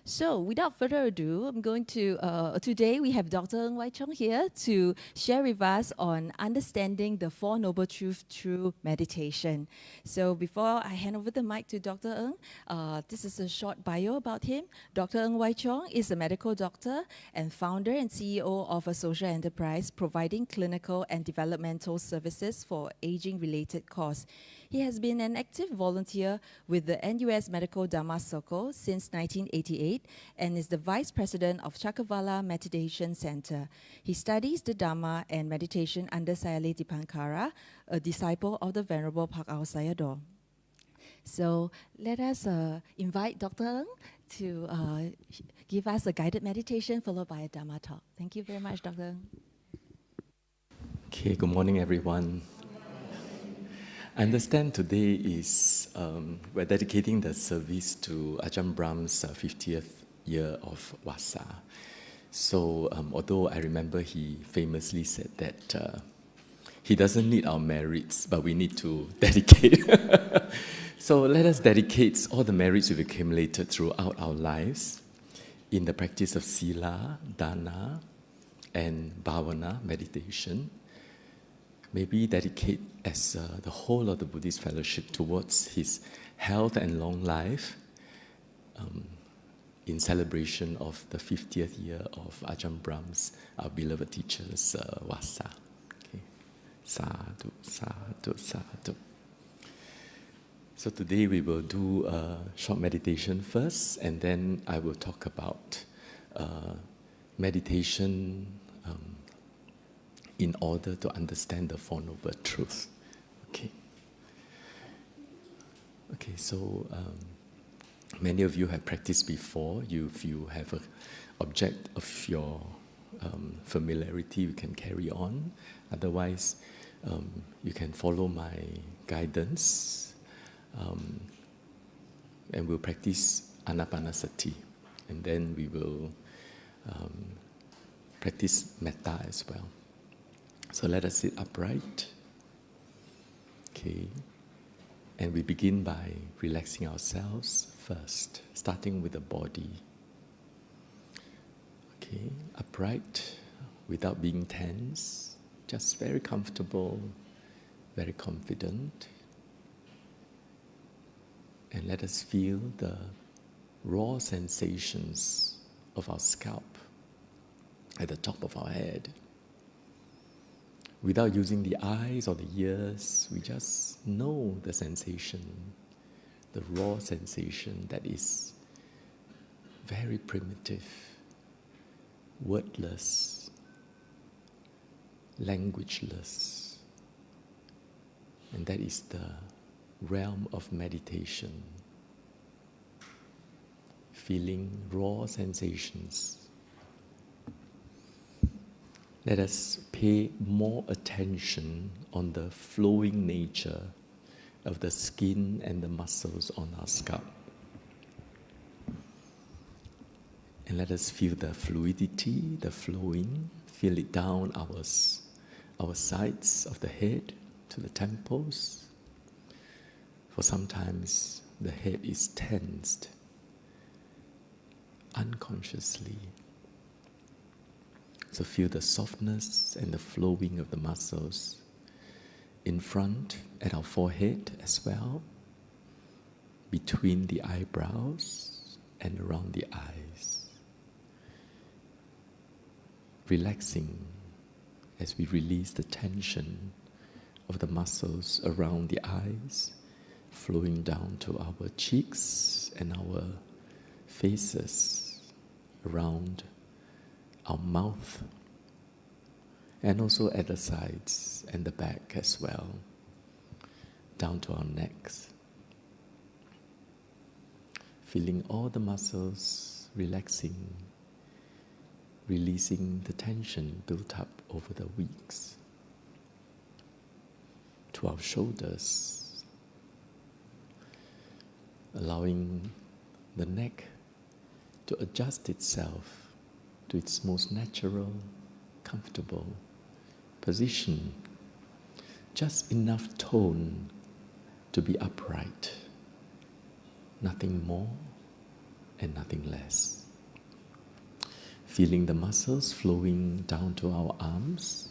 So, without further ado, I'm going to, today we have Dr. Ng Chong here to share with us on understanding the Four Noble Truths through meditation. So, before I hand over the mic to Dr. Ng, this is a short bio about him. Dr. Ng Chong is a medical doctor and founder and CEO of a social enterprise providing clinical and developmental services for aging-related cause. He has been an active volunteer with the NUS Medical Dharma Circle since 1988 and is the Vice President of Chakavala Meditation Center. He studies the Dharma and meditation under Sayali Dipankara, a disciple of the Venerable Pak Ao Sayadaw. So let us invite Dr. Ng to give us a guided meditation followed by a Dharma talk. Thank you very much, Dr. Ng. Okay, good morning, everyone. I understand today is we're dedicating the service to Ajahn Brahm's 50th year of Vasa. So although I remember he famously said that he doesn't need our merits, but we need to dedicate. So let us dedicate all the merits we've accumulated throughout our lives in the practice of Sila, Dana, and Bhavana, meditation. Maybe dedicate as the whole of the Buddhist fellowship towards his health and long life in celebration of the 50th year of Ajahn Brahm's, our beloved teacher's Vasa. Okay. Sadhu, sadhu, sadhu. So today we will do a short meditation first, and then I will talk about meditation in order to understand the Four Noble Truths. Okay. Okay, so many of you have practiced before. If you have an object of your familiarity, you can carry on. Otherwise, you can follow my guidance, and we'll practice Anapanasati. And then we will practice Metta as well. So let us sit upright. Okay. And we begin by relaxing ourselves first, starting with the body. Okay. Upright, without being tense, just very comfortable, very confident. And let us feel the raw sensations of our scalp at the top of our head. Without using the eyes or the ears, we just know the sensation, the raw sensation that is very primitive, wordless, languageless. And that is the realm of meditation, feeling raw sensations. Let us pay more attention on the flowing nature of the skin and the muscles on our scalp. And let us feel the fluidity, the flowing, feel it down our sides of the head to the temples. For sometimes the head is tensed unconsciously. So feel the softness and the flowing of the muscles in front at our forehead as well, between the eyebrows and around the eyes. Relaxing as we release the tension of the muscles around the eyes, flowing down to our cheeks and our faces, around our mouth, and also at the sides and the back as well, down to our necks. Feeling all the muscles relaxing, releasing the tension built up over the weeks. To our shoulders, allowing the neck to adjust itself to its most natural, comfortable position. Just enough tone to be upright, nothing more and nothing less. feeling the muscles flowing down to our arms,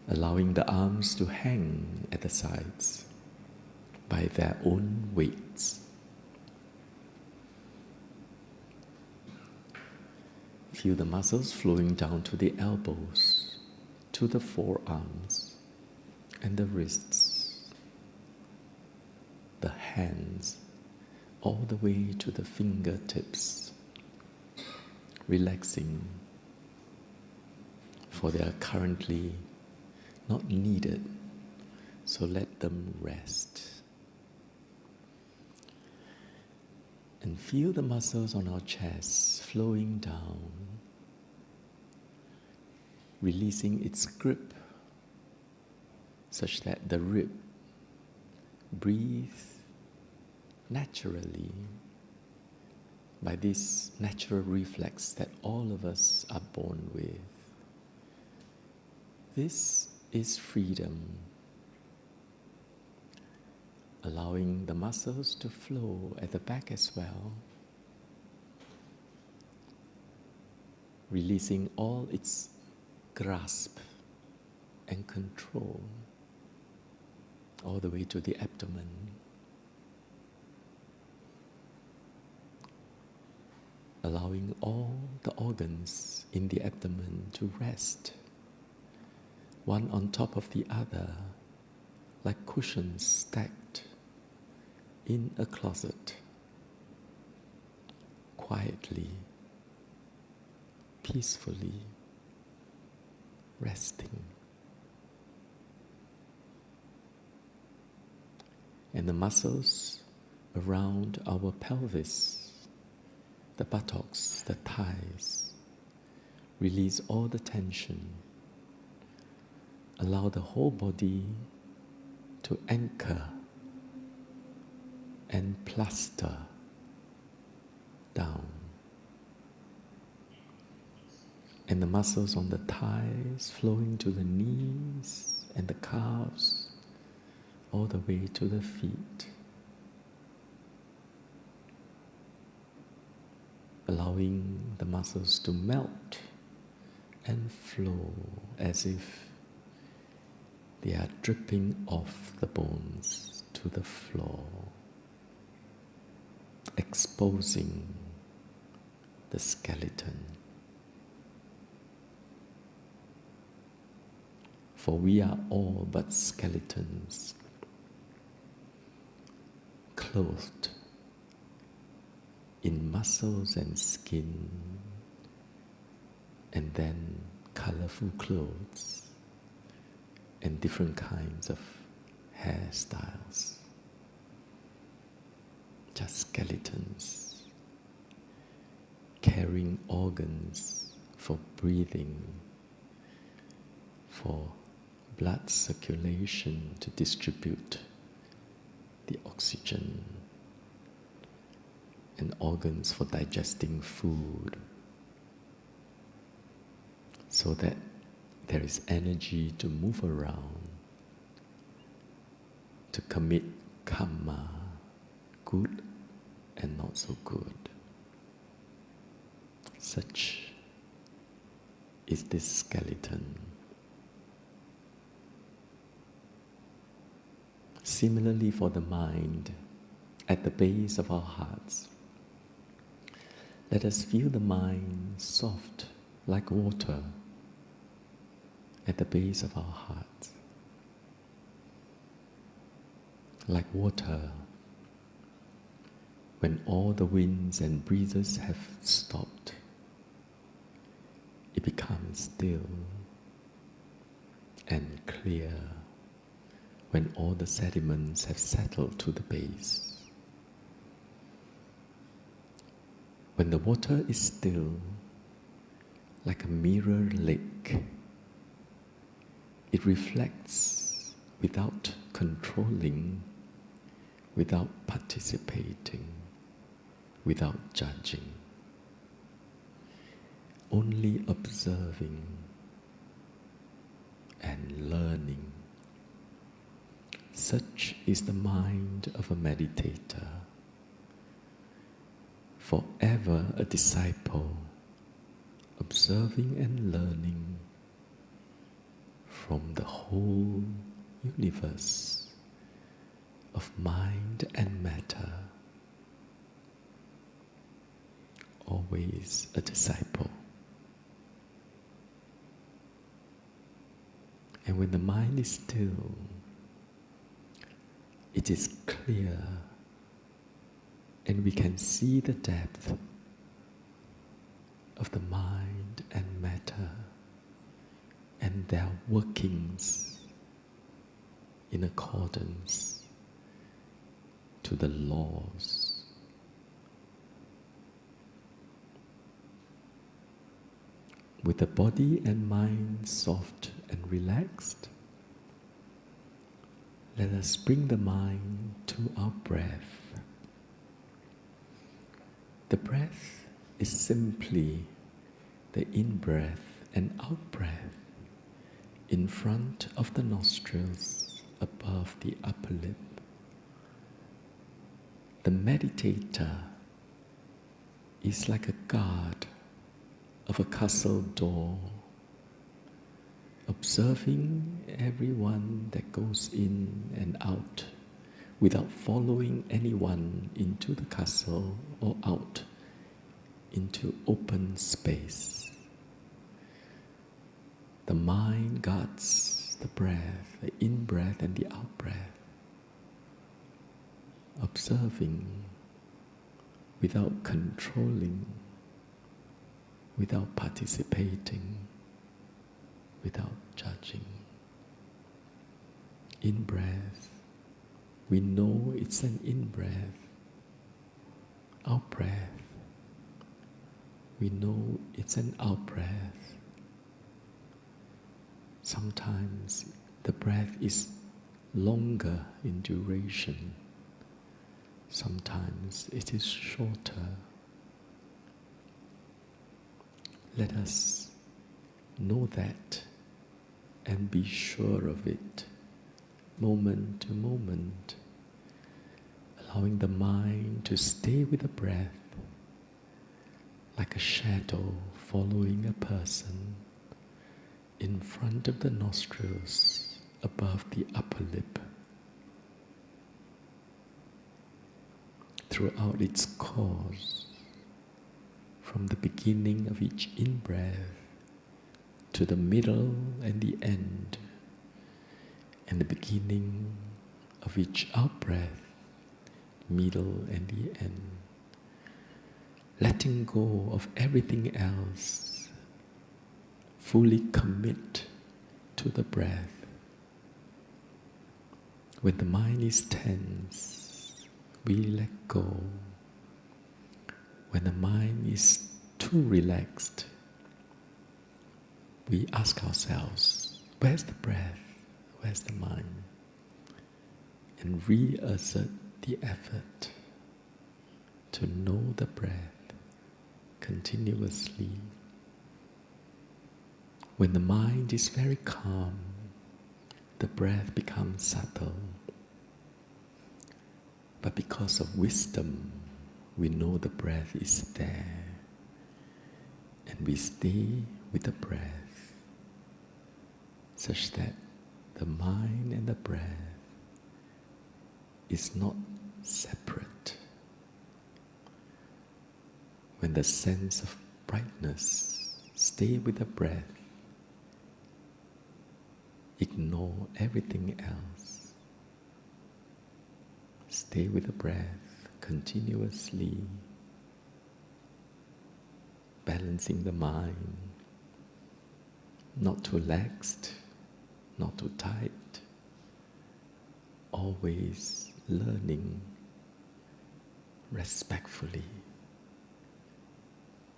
allowing the arms to hang at the sides by their own weights. Feel the muscles flowing down to the elbows, to the forearms and the wrists, the hands, all the way to the fingertips, relaxing, for they are currently not needed, so let them rest. And feel the muscles on our chest flowing down, releasing its grip such that the rib breathe naturally by this natural reflex that all of us are born with. This is freedom, allowing the muscles to flow at the back as well, releasing all its grasp and control all the way to the abdomen. Allowing all the organs in the abdomen to rest, one on top of the other, like cushions stacked in a closet, quietly, peacefully, resting. And the muscles around our pelvis, the buttocks, the thighs, release all the tension. Allow the whole body to anchor and plaster down. And the muscles on the thighs flowing to the knees and the calves, all the way to the feet. Allowing the muscles to melt and flow as if they are dripping off the bones to the floor, exposing the skeleton. For we are all but skeletons, clothed in muscles and skin, and then colorful clothes and different kinds of hairstyles. Just skeletons, carrying organs for breathing, for blood circulation to distribute the oxygen, and organs for digesting food, so that there is energy to move around, to commit karma, good and not so good. Such is this skeleton. Similarly for the mind, at the base of our hearts, let us feel the mind soft like water at the base of our hearts. Like water, when all the winds and breezes have stopped, it becomes still and clear when all the sediments have settled to the base. When the water is still, like a mirror lake, it reflects without controlling, without participating, without judging, only observing and learning. Such is the mind of a meditator. forever a disciple, observing and learning from the whole universe of mind and matter. Always a disciple. And when the mind is still, it is clear and we can see the depth of the mind and matter and their workings in accordance to the laws. With the body and mind soft and relaxed, let us bring the mind to our breath. The breath is simply the in-breath and out-breath in front of the nostrils, above the upper lip. The meditator is like a guard of a castle door, observing everyone that goes in and out without following anyone into the castle or out into open space. The mind guards the breath, the in-breath and the out-breath, observing without controlling, without participating, without judging. In-breath, we know it's an in-breath. Out-breath, we know it's an out-breath. Sometimes the breath is longer in duration. Sometimes it is shorter. Let us know that and be sure of it, moment to moment, allowing the mind to stay with the breath like a shadow following a person in front of the nostrils, above the upper lip. Throughout its course, from the beginning of each in-breath to the middle and the end, and the beginning of each out-breath, middle and the end. Letting go of everything else, fully commit to the breath. When the mind is tense, we let go. When the mind is too relaxed, we ask ourselves, where's the breath? Where's the mind? And reassert the effort to know the breath continuously. When the mind is very calm, the breath becomes subtle. But because of wisdom, we know the breath is there, and we stay with the breath, such that the mind and the breath is not separate. When the sense of brightness, stay with the breath, ignore everything else. Stay with the breath continuously, balancing the mind, not too laxed, not too tight, always learning respectfully.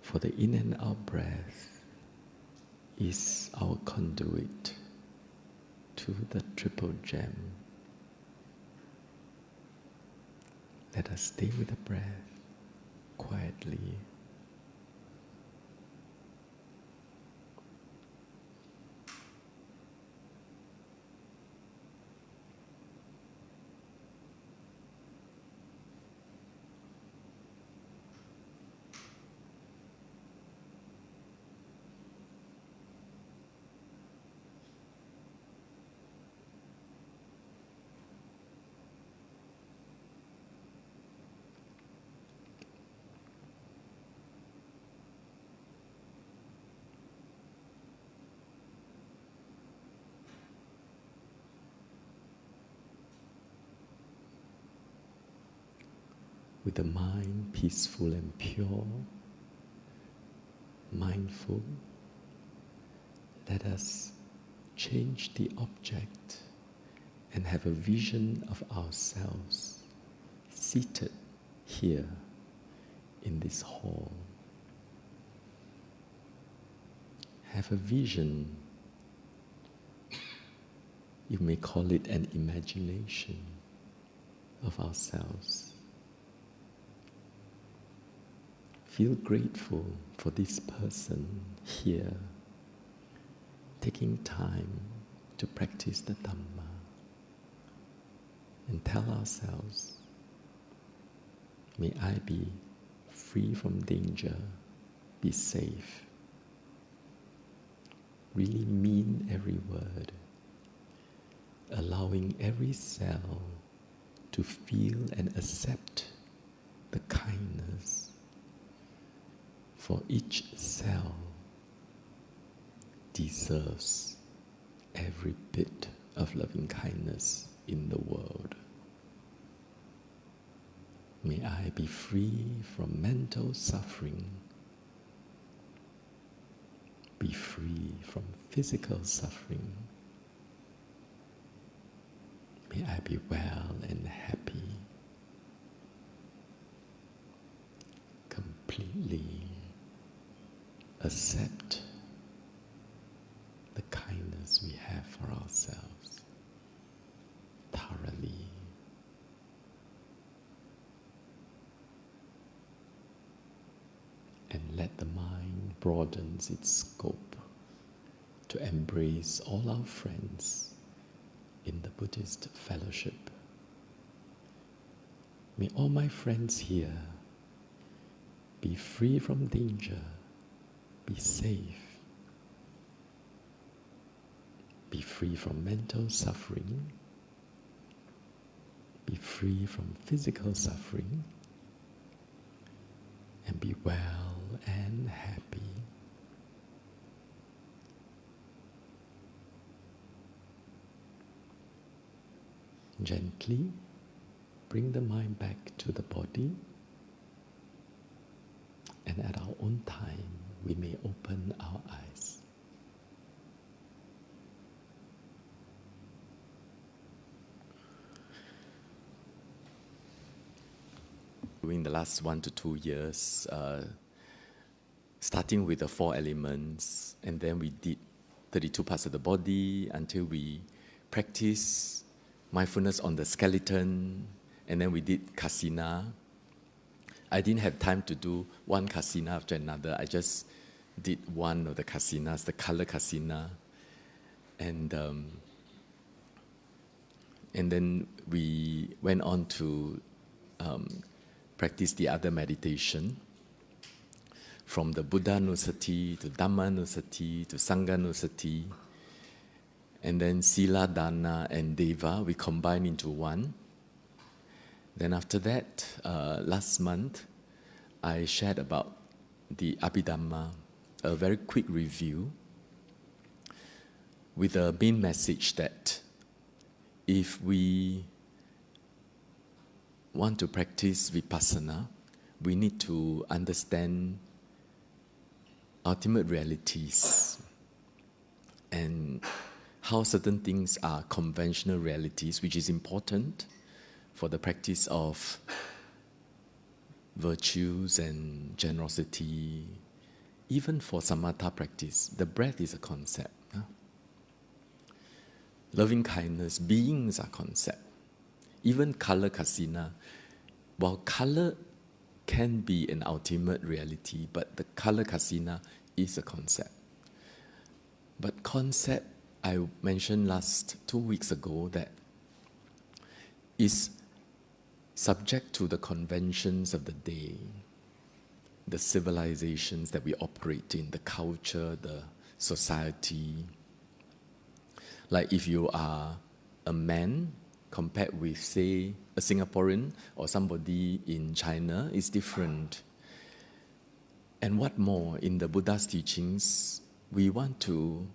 For the in and out breath is our conduit to the triple gem. Let us stay with the breath quietly. with a mind peaceful and pure, mindful, let us change the object and have a vision of ourselves seated here in this hall. Have a vision. You may call it an imagination of ourselves. Feel grateful for this person here, taking time to practice the Dhamma, and tell ourselves, may I be free from danger, be safe. Really mean every word, allowing every cell to feel and accept the kindness. For each cell deserves every bit of loving kindness in the world. May I be free from mental suffering, be free from physical suffering. May I be well and happy, completely accept the kindness we have for ourselves thoroughly. And let the mind broaden its scope to embrace all our friends in the Buddhist fellowship. May all my friends here be free from danger, be safe, be free from mental suffering, be free from physical suffering, and be well and happy. Gently bring the mind back to the body, and at our own time we may open our eyes. During the last 1 to 2 years, starting with the 4 elements, and then we did 32 parts of the body until we practiced mindfulness on the skeleton, and then we did kasina. I didn't have time to do one kasina after another. I just did one of the kasinas, the color kasina, and then we went on to practice the other meditation, from the Buddha Nusati to Dhamma Nusati to Sangha Nusati, and then Sila, Dana, and Deva, we combine into one. Then after that, last month, I shared about the Abhidhamma, a very quick review, with a main message that if we want to practice Vipassana, we need to understand ultimate realities and how certain things are conventional realities, which is important for the practice of virtues and generosity. Even for samatha practice, the breath is a concept. Loving kindness, beings are concept. Even color kasina, while color can be an ultimate reality, but the color kasina is a concept. But concept, I mentioned 2 weeks ago, that is subject to the conventions of the day, the civilizations that we operate in, the culture, the society. Like if you are a man compared with, say, a Singaporean or somebody in China, is different. And what more, in the Buddha's teachings, we want to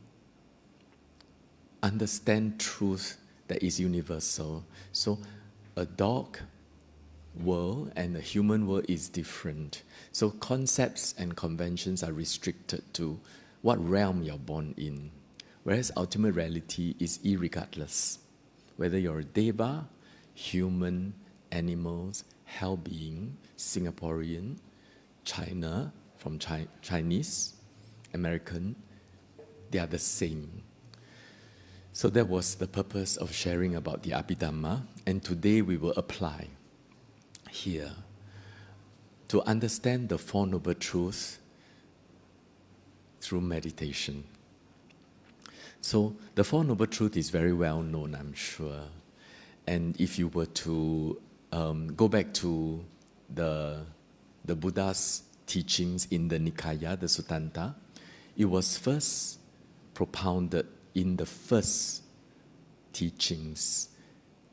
understand truth that is universal. So a dog world and the human world is different. So concepts and conventions are restricted to what realm you're born in, whereas ultimate reality is irregardless. Whether you're a deva, human, animals, hell being, Singaporean, China, from Chinese, American, they are the same. So that was the purpose of sharing about the Abhidhamma, and today we will apply here to understand the Four Noble Truths through meditation. So the Four Noble Truths is very well known, I'm sure. And if you were to go back to the Buddha's teachings in the Nikaya, the Suttanta, it was first propounded in the first teachings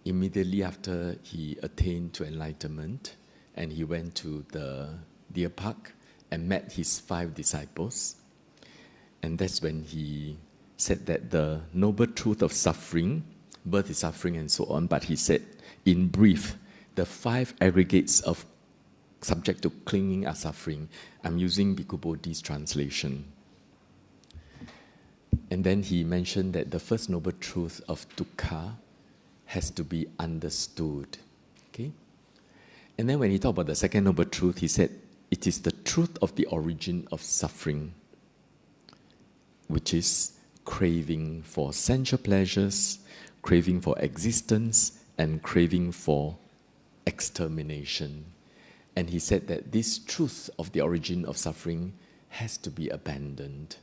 immediately after he attained to enlightenment, and he went to the deer park and met his 5 disciples. And that's when he said that the noble truth of suffering, birth is suffering and so on, but he said, in brief, the 5 aggregates of subject to clinging are suffering. I'm using Bhikkhu Bodhi's translation. And then he mentioned that the first noble truth of dukkha has to be understood. Okay? And then when he talked about the second noble truth, he said, it is the truth of the origin of suffering, which is craving for sensual pleasures, craving for existence, and craving for extermination. And he said that this truth of the origin of suffering has to be abandoned.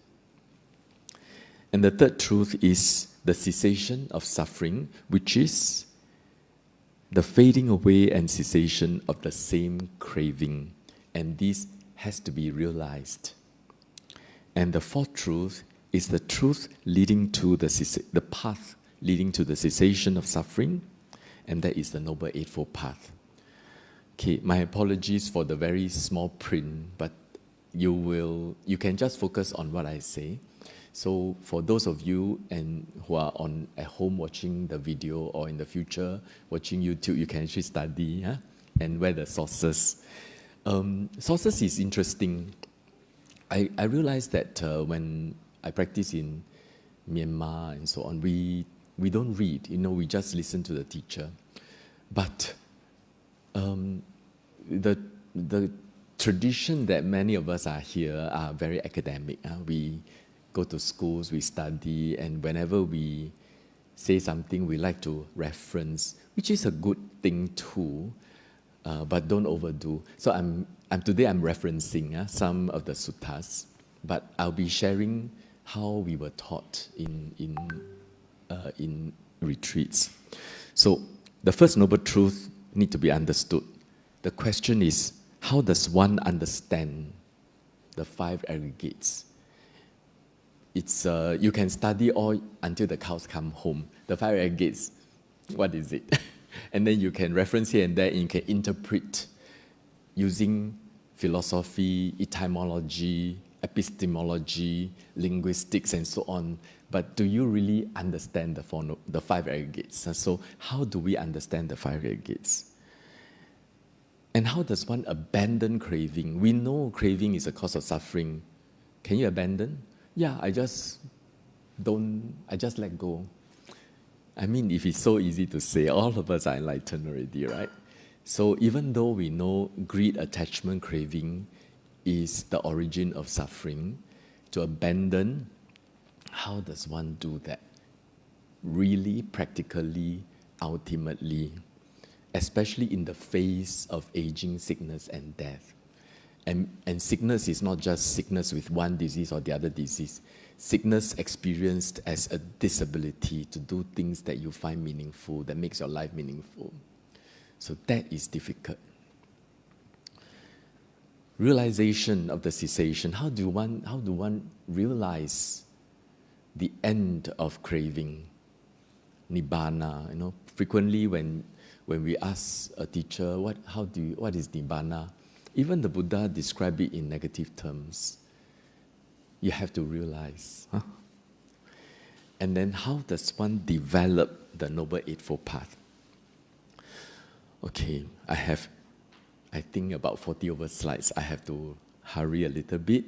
And the third truth is the cessation of suffering, which is the fading away and cessation of the same craving. And this has to be realized. And the fourth truth is the truth leading to the path leading to the cessation of suffering, and that is the Noble Eightfold Path. Okay, my apologies for the very small print, but you can just focus on what I say. So for those of you who are at home watching the video, or in the future watching YouTube, you can actually study and where the sources. Sources is interesting. I realized that when I practice in Myanmar and so on, we don't read, we just listen to the teacher. But the tradition that many of us are here are very academic. We go to schools, we study, and whenever we say something, we like to reference, which is a good thing too, but don't overdo. So today I'm referencing some of the suttas, but I'll be sharing how we were taught in retreats. So the first noble truth need to be understood. The question is, how does one understand the 5 aggregates? It's you can study all until the cows come home. The 5 aggregates, what is it? And then you can reference here and there, and you can interpret using philosophy, etymology, epistemology, linguistics, and so on. But do you really understand the 5 aggregates? So how do we understand the 5 aggregates? And how does one abandon craving? We know craving is a cause of suffering. Can you abandon? Yeah, I just let go. I mean, if it's so easy to say, all of us are enlightened already, right? So even though we know greed, attachment, craving is the origin of suffering, to abandon, how does one do that? Really, practically, ultimately, especially in the face of aging, sickness, and death. And sickness is not just sickness with one disease or the other disease. Sickness experienced as a disability to do things that you find meaningful, that makes your life meaningful. So that is difficult. Realization of the cessation. How do one realize the end of craving? Nibbana. Frequently when we ask a teacher, what is Nibbana? Even the Buddha described it in negative terms. You have to realize. And then how does one develop the Noble Eightfold Path? Okay, I have I think about 40 over slides. I have to hurry a little bit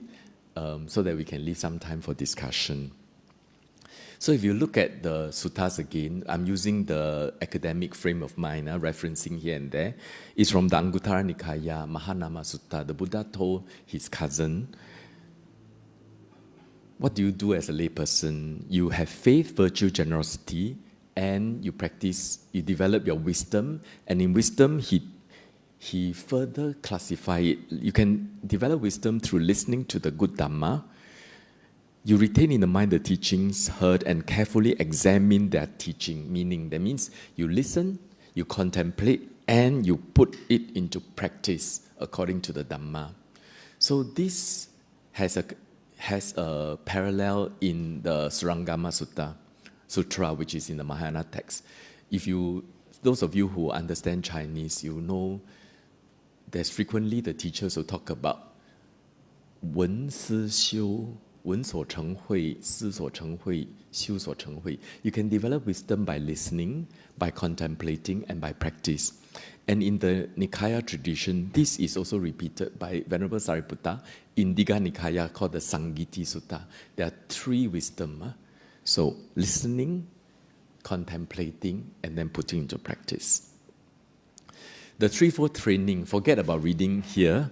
so that we can leave some time for discussion. So if you look at the suttas again, I'm using the academic frame of mind, referencing here and there. It's from the Anguttara Nikaya, Mahanama Sutta. The Buddha told his cousin, what do you do as a layperson? You have faith, virtue, generosity, and you practice, you develop your wisdom. And in wisdom, he further classified it. You can develop wisdom through listening to the good Dhamma. You retain in the mind the teachings heard and carefully examine their teaching. Meaning, that means you listen, you contemplate, and you put it into practice according to the Dhamma. So this has a parallel in the Surangama Sutra, which is in the Mahayana text. Those of you who understand Chinese, you know there's frequently the teachers who talk about 闻思修 闻所成慧, 思所成慧, 修所成慧. You can develop wisdom by listening, by contemplating, and by practice. And in the Nikaya tradition, this is also repeated by Venerable Sariputta in Digha Nikaya called the Sangiti Sutta. There are 3 wisdom. So listening, contemplating, and then putting into practice. The threefold training, forget about reading here,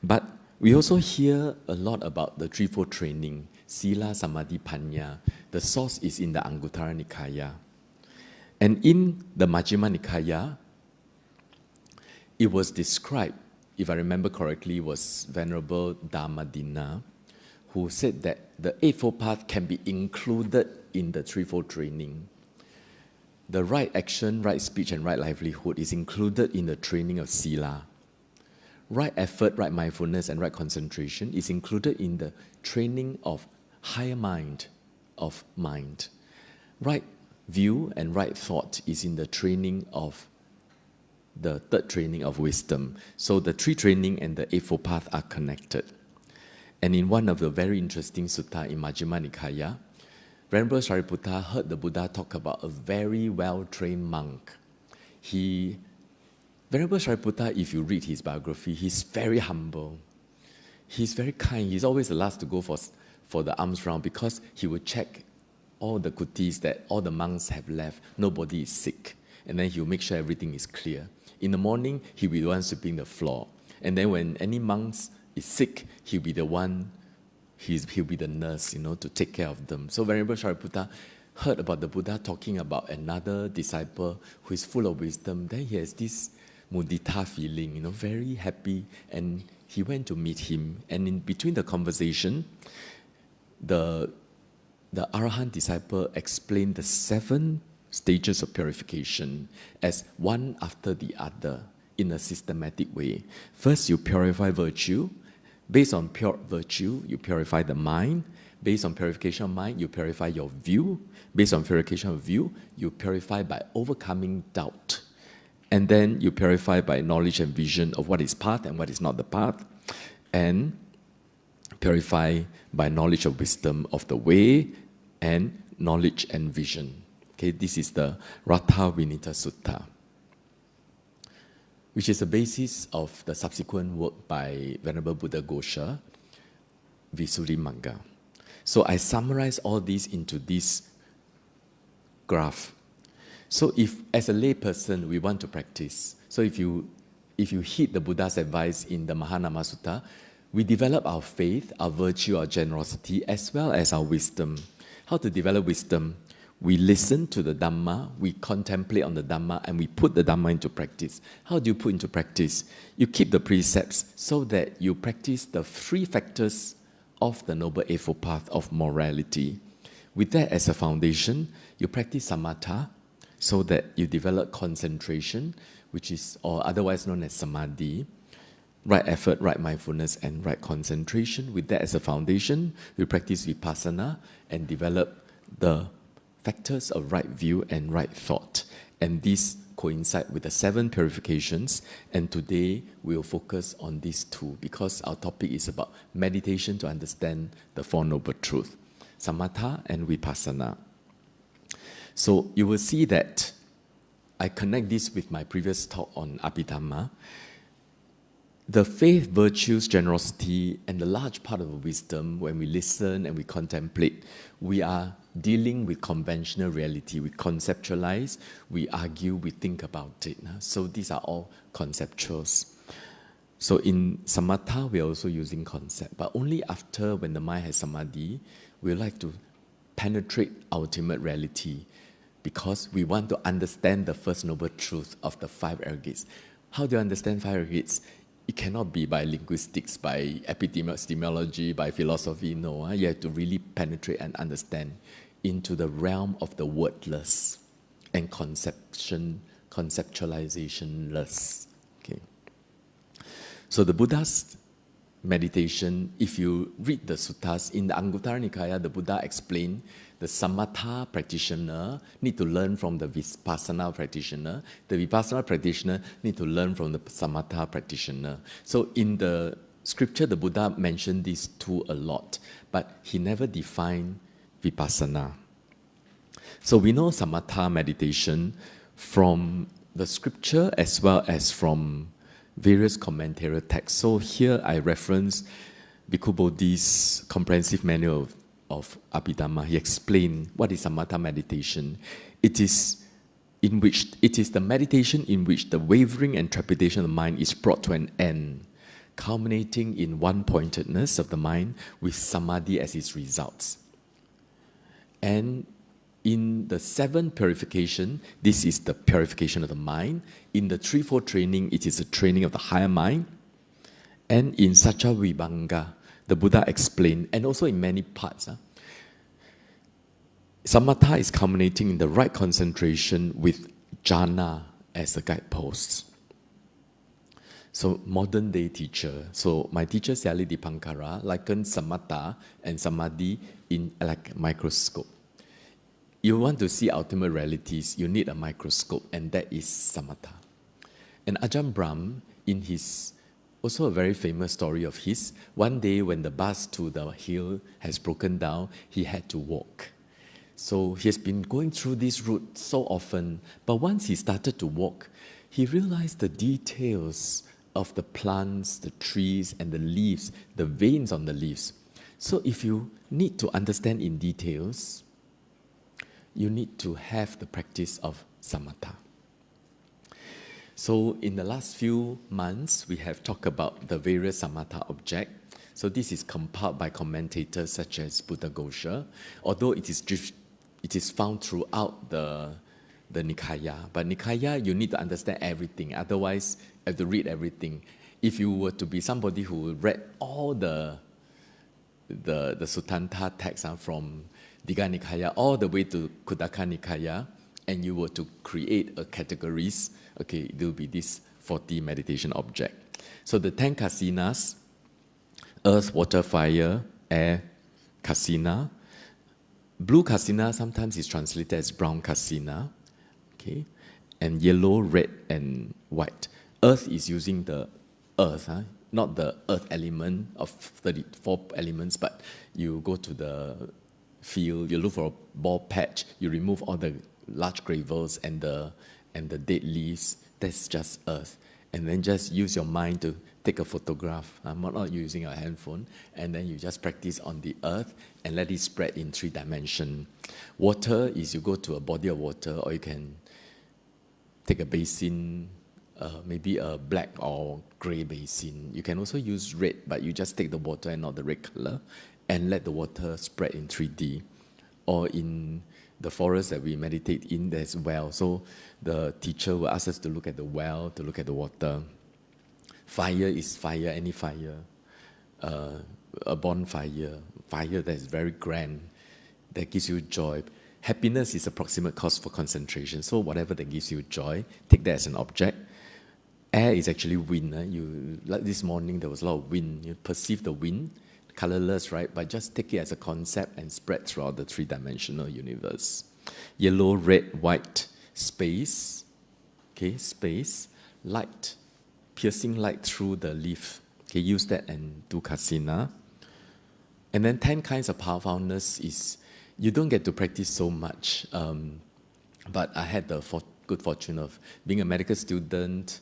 but we also hear a lot about the threefold training, Sila, Samadhi, Panya. The source is in the Anguttara Nikaya. And in the Majjhima Nikaya, it was described, if I remember correctly, was Venerable Dhammadina, who said that the Eightfold Path can be included in the threefold training. The right action, right speech, and right livelihood is included in the training of Sila. Right effort, right mindfulness, and right concentration is included in the training of higher mind, of mind. Right view and right thought is in the training of the third training of wisdom. So the 3 training and the Eightfold Path are connected. And in one of the very interesting sutta in Majjhima Nikaya, Venerable Sariputta heard the Buddha talk about a very well-trained monk. Venerable Sariputta, if you read his biography, he's very humble. He's very kind. He's always the last to go for the alms round because he would check all the kutis that all the monks have left. Nobody is sick. And then he'll make sure everything is clear. In the morning, he'll be the one sweeping the floor. And then when any monks is sick, he'll be the one, he'll be the nurse, to take care of them. So Venerable Sariputta heard about the Buddha talking about another disciple who is full of wisdom. Then he has this mudita feeling, very happy. And he went to meet him. And in between the conversation, the Arahant disciple explained the 7 stages of purification as one after the other in a systematic way. First, you purify virtue. Based on pure virtue, you purify the mind. Based on purification of mind, you purify your view. Based on purification of view, you purify by overcoming doubt. And then you purify by knowledge and vision of what is path and what is not the path. And purify by knowledge of wisdom of the way and knowledge and vision. Okay, this is the Ratha Vinita Sutta, which is the basis of the subsequent work by Venerable Buddha Ghosha, Visuddhimagga. So I summarize all these into this graph. So if, as a layperson, we want to practice, so if you heed the Buddha's advice in the Mahanama Sutta, we develop our faith, our virtue, our generosity, as well as our wisdom. How to develop wisdom? We listen to the Dhamma, we contemplate on the Dhamma, and we put the Dhamma into practice. How do you put into practice? You keep the precepts so that you practice the 3 factors of the Noble Eightfold Path of morality. With that as a foundation, you practice samatha so that you develop concentration, which is, or otherwise known as samadhi, right effort, right mindfulness, and right concentration. With that as a foundation, you practice vipassana and develop the factors of right view and right thought. And these coincide with the 7 purifications. And today we'll focus on these 2 because our topic is about meditation to understand the 4 Noble Truths, samatha and vipassana. So you will see that I connect this with my previous talk on Abhidhamma. the faith, virtues, generosity, and the large part of the wisdom, when we listen and we contemplate, we are dealing with conventional reality. We conceptualize, we argue, we think about it. So these are all conceptuals. So in samatha, we are also using concept, but only after when the mind has samadhi, we like to penetrate ultimate reality, because we want to understand the first noble truth of the five aggregates. How do you understand five aggregates? It cannot be by linguistics, by epistemology, by philosophy. No, you have to really penetrate and understand into the realm of the wordless and conceptualizationless. Okay. So the Buddha's meditation, if you read the suttas, in the Anguttara Nikaya, the Buddha explained the samatha practitioner need to learn from the vipassana practitioner. The vipassana practitioner need to learn from the samatha practitioner. So in the scripture, the Buddha mentioned these two a lot, but he never defined vipassana. So we know samatha meditation from the scripture as well as from various commentarial texts. So here I reference Bhikkhu Bodhi's comprehensive manual of Abhidhamma. He explained what is samatha meditation. It is the meditation in which the wavering and trepidation of the mind is brought to an end, culminating in one-pointedness of the mind with samadhi as its results. And in the 7 purification, this is the purification of the mind. In the 3-4 training, it is a training of the higher mind. And in Satya Vibhanga, the Buddha explained, and also in many parts, samatha is culminating in the right concentration with jhana as a guidepost. So modern day teacher, so my teacher Siali Dipankara likened samatha and samadhi in like a microscope. You want to see ultimate realities, you need a microscope, and that is samatha. And Ajahn Brahm, in his also a very famous story of his, one day when the bus to the hill has broken down, he had to walk. So he has been going through this route so often, but once he started to walk, he realized the details of the plants, the trees, and the leaves, the veins on the leaves. So if you need to understand in details, you need to have the practice of samatha. So in the last few months, we have talked about the various samatha objects. So this is compiled by commentators such as Buddhaghosa, although it is found throughout the Nikaya. But Nikaya, you need to understand everything. Otherwise, you have to read everything. If you were to be somebody who read all the Suttanta texts from Digha Nikaya all the way to Khuddaka Nikaya, and you were to create a categories, okay, there will be this 40 meditation object. So the 10 kasinas, earth, water, fire, air, kasina. Blue kasina sometimes is translated as brown kasina, okay, and yellow, red, and white. Earth is using the earth, not the earth element of 34 elements, but you go to the field, you look for a bald patch, you remove all the large gravels and the dead leaves. That's just earth. And then just use your mind to take a photograph. I'm not using a handphone. And then you just practice on the earth and let it spread in 3 dimensions. Water is you go to a body of water, or you can take a basin, maybe a black or gray basin. You can also use red, but you just take the water and not the red color, and let the water spread in 3D. Or in the forest that we meditate in, there's well. So the teacher will ask us to look at the well, to look at the water. Fire is fire, any fire. A bonfire, fire that is very grand, that gives you joy. Happiness is a proximate cause for concentration. So whatever that gives you joy, take that as an object. Air is actually wind. Like this morning, there was a lot of wind. You perceive the wind, colorless, right? But just take it as a concept and spread throughout the 3-dimensional universe. Yellow, red, white, space. Okay, space. Light. Piercing light through the leaf. Okay, use that and do kasina. And then 10 kinds of powerfulness is, you don't get to practice so much. But I had the good fortune of being a medical student,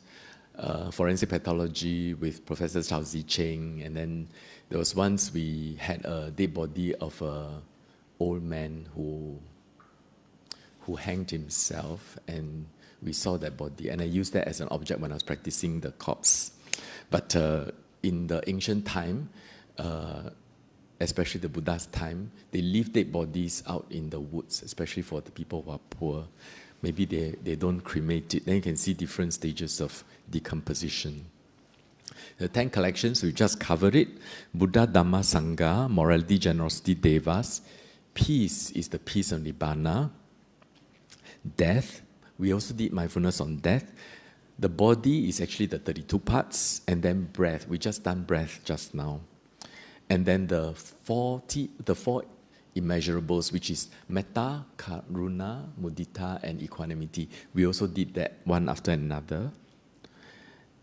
forensic pathology with Professor Chao Cheng, and then there was once we had a dead body of a old man who hanged himself, and we saw that body, and I used that as an object when I was practicing the corpse. But in the ancient time, especially the Buddha's time, they leave dead bodies out in the woods, especially for the people who are poor. Maybe they don't cremate it. Then you can see different stages of decomposition. The 10 collections, we just covered it. Buddha, Dhamma, Sangha, morality, generosity, devas. Peace is the peace of Nibbana. Death, we also did mindfulness on death. The body is actually the 32 parts, and then breath. We just done breath just now. And then the four immeasurables, which is metta, karuna, mudita, and equanimity. We also did that one after another.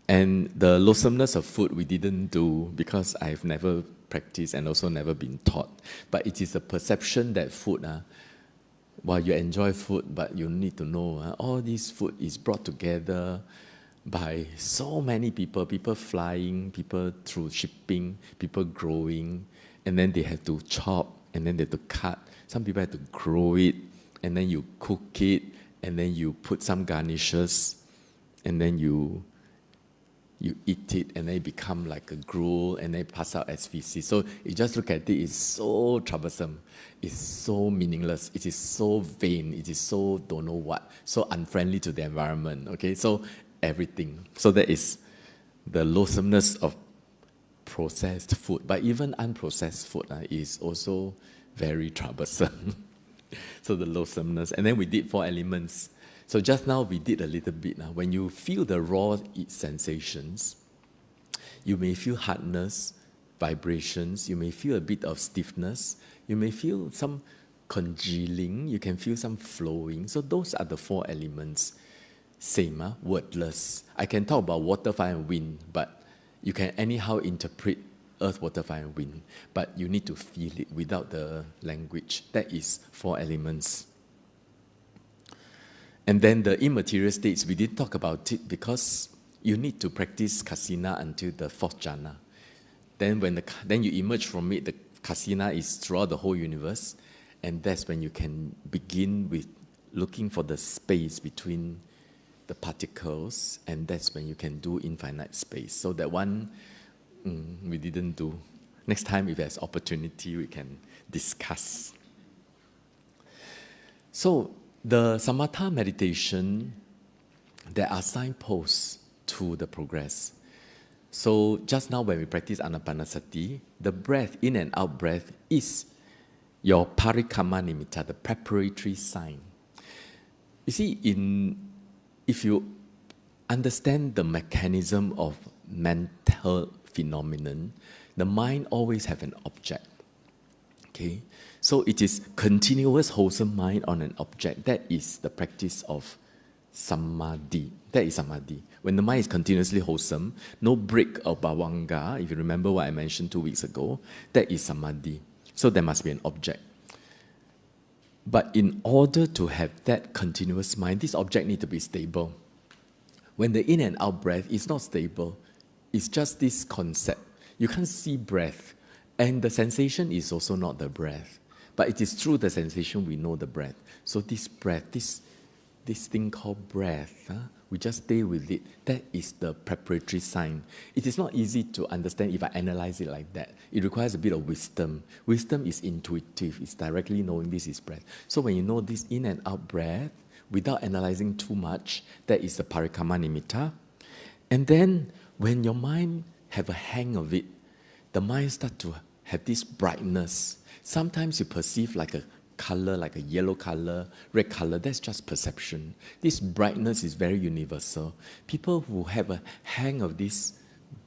And the loathsomeness of food we didn't do because I've never practiced and also never been taught. But it is a perception that food, while you enjoy food, but you need to know all this food is brought together by so many people flying, people through shipping, people growing, and then they have to chop, and then they have to cut. Some people have to grow it, and then you cook it, and then you put some garnishes, and then you eat it, and then it become like a gruel, and then it pass out as feces. So you just look at it, it's so troublesome, it's so meaningless, it is so vain, it is so don't know what, so unfriendly to the environment, okay? So everything. So that is the loathsomeness of processed food. But even unprocessed food is also very troublesome. So the loathsomeness. And then we did 4 elements. So just now we did a little bit. When you feel the raw sensations, you may feel hardness, vibrations, you may feel a bit of stiffness, you may feel some congealing, you can feel some flowing. So those are the 4 elements. Same, wordless. I can talk about water, fire, and wind, but you can anyhow interpret earth, water, fire, and wind. But you need to feel it without the language. That is 4 elements. And then the immaterial states, we didn't talk about it because you need to practice kasina until the 4th jhana. Then then you emerge from it, the kasina is throughout the whole universe, and that's when you can begin with looking for the space between the particles, and that's when you can do infinite space. So that one, we didn't do. Next time, if there's opportunity, we can discuss. So the samatha meditation, there are signposts to the progress. So just now when we practice anapanasati, the breath, in and out breath, is your parikamma nimitta, the preparatory sign. You see, if you understand the mechanism of mental phenomenon, the mind always have an object. Okay? So it is continuous wholesome mind on an object. That is the practice of samadhi. That is samadhi. When the mind is continuously wholesome, no break of bhavanga, if you remember what I mentioned 2 weeks ago, that is samadhi. So there must be an object. But in order to have that continuous mind, this object needs to be stable. When the in and out breath is not stable, it's just this concept. You can't see breath, and the sensation is also not the breath. But it is through the sensation we know the breath. So this breath, this thing called breath, we just stay with it. That is the preparatory sign. It is not easy to understand if I analyze it like that. It requires a bit of wisdom. Wisdom is intuitive. It's directly knowing this is breath. So when you know this in and out breath, without analyzing too much, that is the parikamma nimitta. And then when your mind have a hang of it, the mind starts to have this brightness. Sometimes you perceive like a color, like a yellow color, red color. That's just perception. This brightness is very universal. People who have a hang of this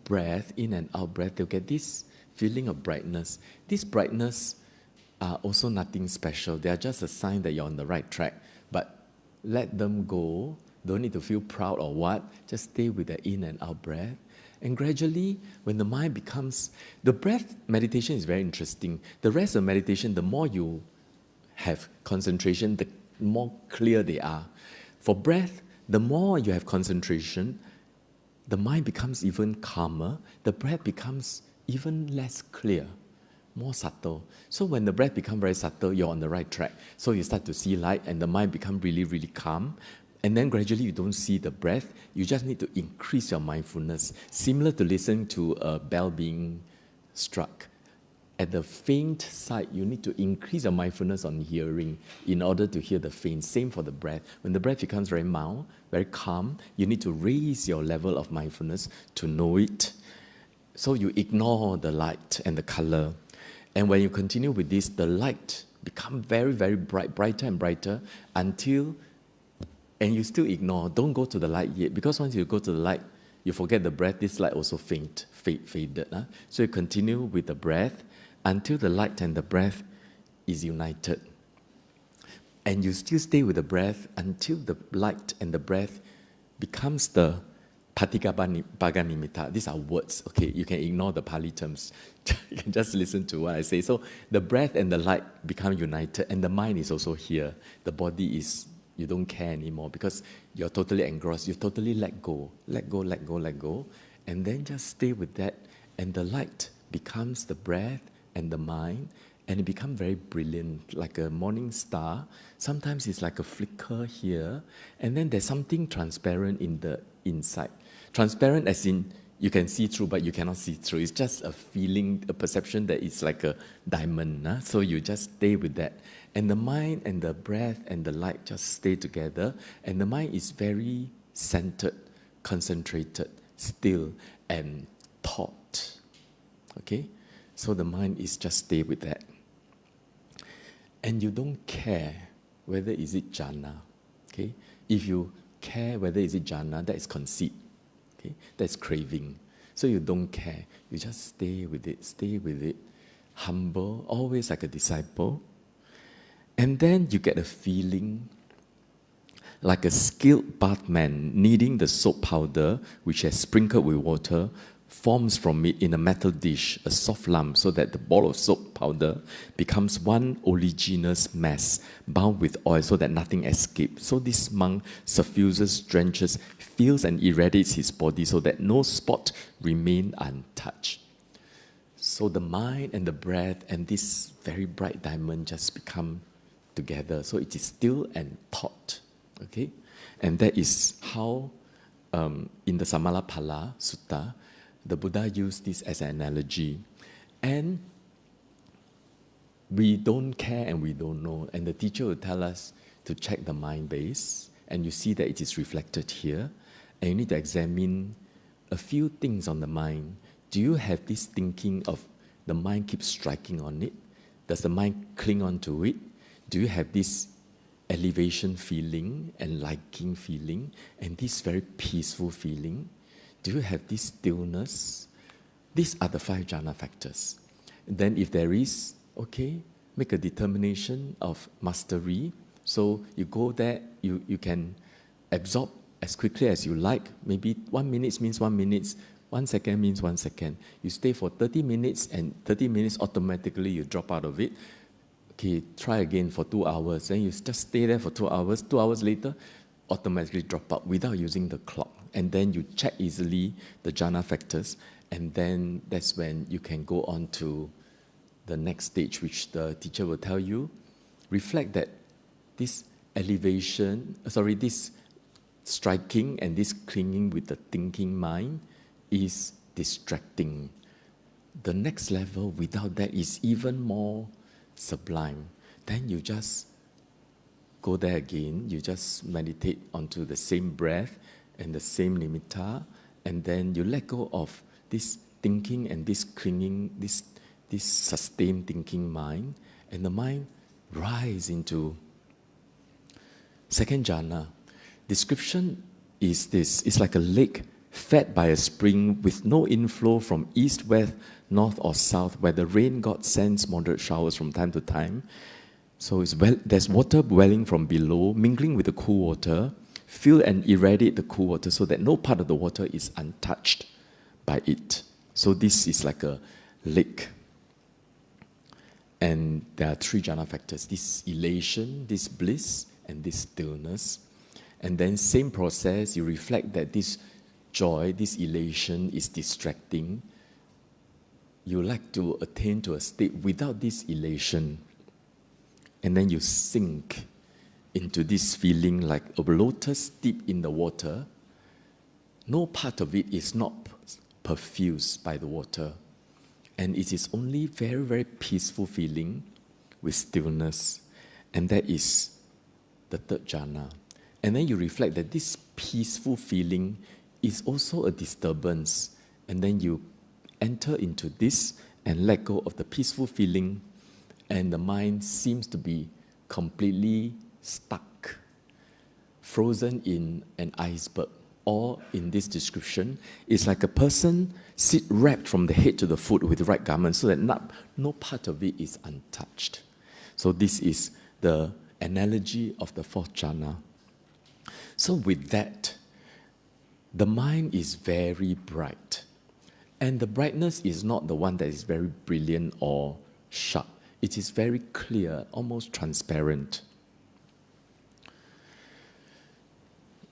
breath, in and out breath, they'll get this feeling of brightness. This brightness are also nothing special. They are just a sign that you're on the right track. But let them go. Don't need to feel proud or what. Just stay with the in and out breath. And gradually, when the mind becomes... The breath meditation is very interesting. The rest of meditation, the more you have concentration, the more clear they are. For breath, the more you have concentration, the mind becomes even calmer, the breath becomes even less clear, more subtle. So when the breath becomes very subtle, you're on the right track. So you start to see light and the mind becomes really, really calm. And then gradually you don't see the breath. You just need to increase your mindfulness, similar to listening to a bell being struck. At the faint side, you need to increase your mindfulness on hearing in order to hear the faint. Same for the breath. When the breath becomes very mild, very calm, you need to raise your level of mindfulness to know it. So you ignore the light and the color. And when you continue with this, the light becomes very, very bright, brighter and brighter until, and you still ignore, don't go to the light yet, because once you go to the light, you forget the breath, this light also faded. Huh? So you continue with the breath until the light and the breath is united. And you still stay with the breath until the light and the breath becomes the Patigabhaganimitta. These are words, okay? You can ignore the Pali terms. You can just listen to what I say. So the breath and the light become united, and the mind is also here. The body is, you don't care anymore because you're totally engrossed. You totally let go, let go, let go, let go. And then just stay with that. And the light becomes the breath and the mind, and it becomes very brilliant, like a morning star. Sometimes it's like a flicker here, and then there's something transparent in the inside. Transparent as in you can see through, but you cannot see through. It's just a feeling, a perception that it's like a diamond. Huh? So you just stay with that. And the mind and the breath and the light just stay together, and the mind is very centered, concentrated, still, and taut. Okay? So the mind is just stay with that. And you don't care whether is it jhana. Okay? If you care whether is it jhana, that is conceit. Okay? That's craving. So you don't care. You just stay with it. Humble, always like a disciple. And then you get a feeling like a skilled bathman kneading the soap powder, which has sprinkled with water, forms from it in a metal dish, a soft lump, so that the ball of soap powder becomes one oleaginous mass bound with oil so that nothing escapes. So this monk suffuses, drenches, fills and irradiates his body so that no spot remain untouched. So the mind and the breath and this very bright diamond just become together. So it is still and taut. Okay? And that is how in the Samalapala Sutta, the Buddha used this as an analogy. And we don't care and we don't know. And the teacher will tell us to check the mind base. And you see that it is reflected here. And you need to examine a few things on the mind. Do you have this thinking of the mind keeps striking on it? Does the mind cling on to it? Do you have this elevation feeling and liking feeling and this very peaceful feeling? Do you have this stillness? These are the 5 jhana factors. And then if there is, okay, make a determination of mastery. So you go there, you can absorb as quickly as you like. Maybe 1 minute means 1 minute, 1 second means 1 second. You stay for 30 minutes and 30 minutes automatically you drop out of it. Okay, try again for 2 hours. Then you just stay there for 2 hours. 2 hours later, automatically drop out without using the clock. And then you check easily the jhana factors. And then that's when you can go on to the next stage, which the teacher will tell you. Reflect that this this striking and this clinging with the thinking mind is distracting. The next level without that is even more sublime. Then you just go there again, you just meditate onto the same breath and the same nimitta, and then you let go of this thinking and this clinging, this sustained thinking mind, and the mind rise into second jhana. Description is this: it's like a lake fed by a spring with no inflow from east, west, north or south, where the rain god sends moderate showers from time to time. So there's water welling from below, mingling with the cool water. Fill and irradiate the cool water so that no part of the water is untouched by it. So this is like a lake. And there are 3 jhana factors: this elation, this bliss, and this stillness. And then same process, you reflect that this joy, this elation is distracting, you like to attain to a state without this elation. And then you sink into this feeling like a lotus deep in the water. No part of it is not perfused by the water. And it is only very, very peaceful feeling with stillness. And that is the third jhana. And then you reflect that this peaceful feeling is also a disturbance. And then you enter into this and let go of the peaceful feeling, and the mind seems to be completely stuck, frozen in an iceberg. Or in this description, it's like a person sit wrapped from the head to the foot with the right garment, so that no part of it is untouched. So this is the analogy of the fourth jhana. So with that, the mind is very bright. And the brightness is not the one that is very brilliant or sharp. It is very clear, almost transparent.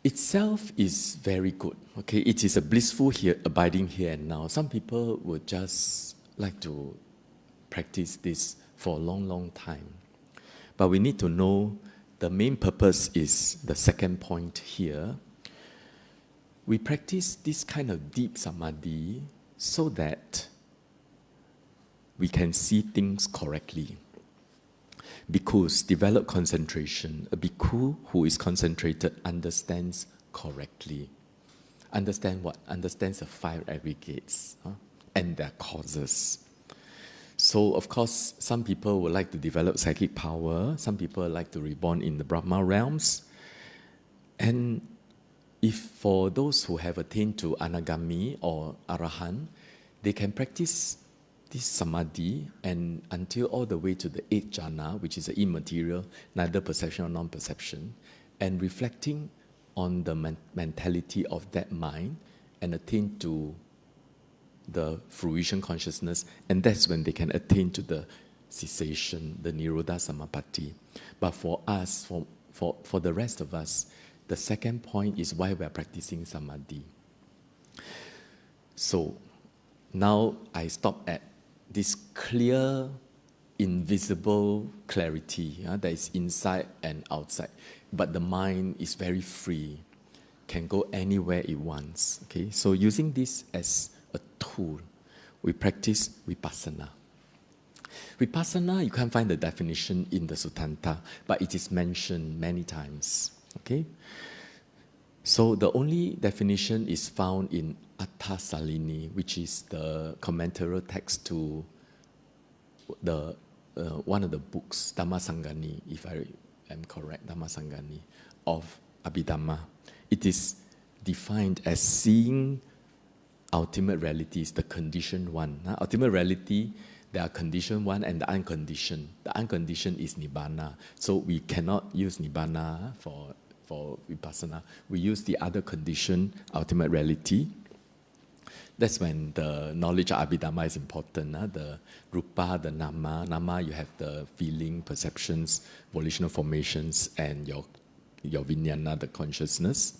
Itself is very good. Okay, it is a blissful here, abiding here and now. Some people would just like to practice this for a long, long time. But we need to know the main purpose is the second point here. We practice this kind of deep samadhi so that we can see things correctly. Bhikkhus develop concentration. A bhikkhu who is concentrated understands correctly. Understand what? Understands the five aggregates and their causes. So, of course, some people would like to develop psychic power. Some people like to reborn in the Brahma realms. And if for those who have attained to Anagami or Arahant, they can practice this samadhi and until all the way to the eighth jhana, which is the immaterial, neither perception or non-perception, and reflecting on the mentality of that mind and attain to the fruition consciousness, and that's when they can attain to the cessation, the Nirodha Samapatti. But for us, for the rest of us, the second point is why we are practicing samadhi. So now I stop at this clear, invisible clarity that is inside and outside. But the mind is very free, can go anywhere it wants. Okay, so using this as a tool, we practice vipassana. Vipassana, you can't find the definition in the Suttanta, but it is mentioned many times. Okay, so the only definition is found in Atta Salini, which is the commentary text to the one of the books, Dhammasangani, if I am correct, Dhammasangani, of Abhidhamma. It is defined as seeing ultimate reality is the conditioned one. Ultimate reality, there are conditioned one and the unconditioned. The unconditioned is Nibbana. So we cannot use Nibbana for Vipassana. We use the other condition, ultimate reality. That's when the knowledge of Abhidhamma is important. The Rupa, the Nama. Nama, you have the feeling, perceptions, volitional formations, and your Vijnana, the consciousness.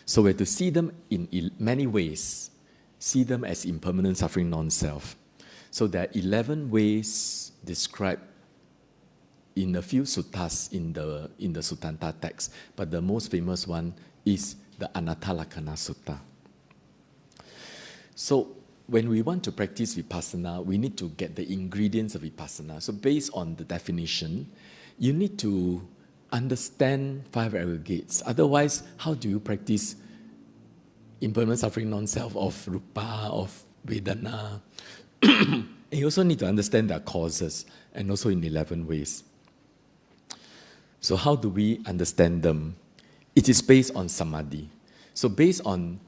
So we have to see them in many ways. See them as impermanent, suffering, non-self. So there are 11 ways described in a few suttas in the Suttanta text, but the most famous one is the Anatta-lakkhana Sutta. So when we want to practice vipassana, we need to get the ingredients of vipassana. So based on the definition, you need to understand five aggregates. Otherwise, how do you practice impermanent, suffering, non-self of rupa, of vedana? And you also need to understand their causes, and also in 11 ways. So how do we understand them? It is based on samadhi. So based on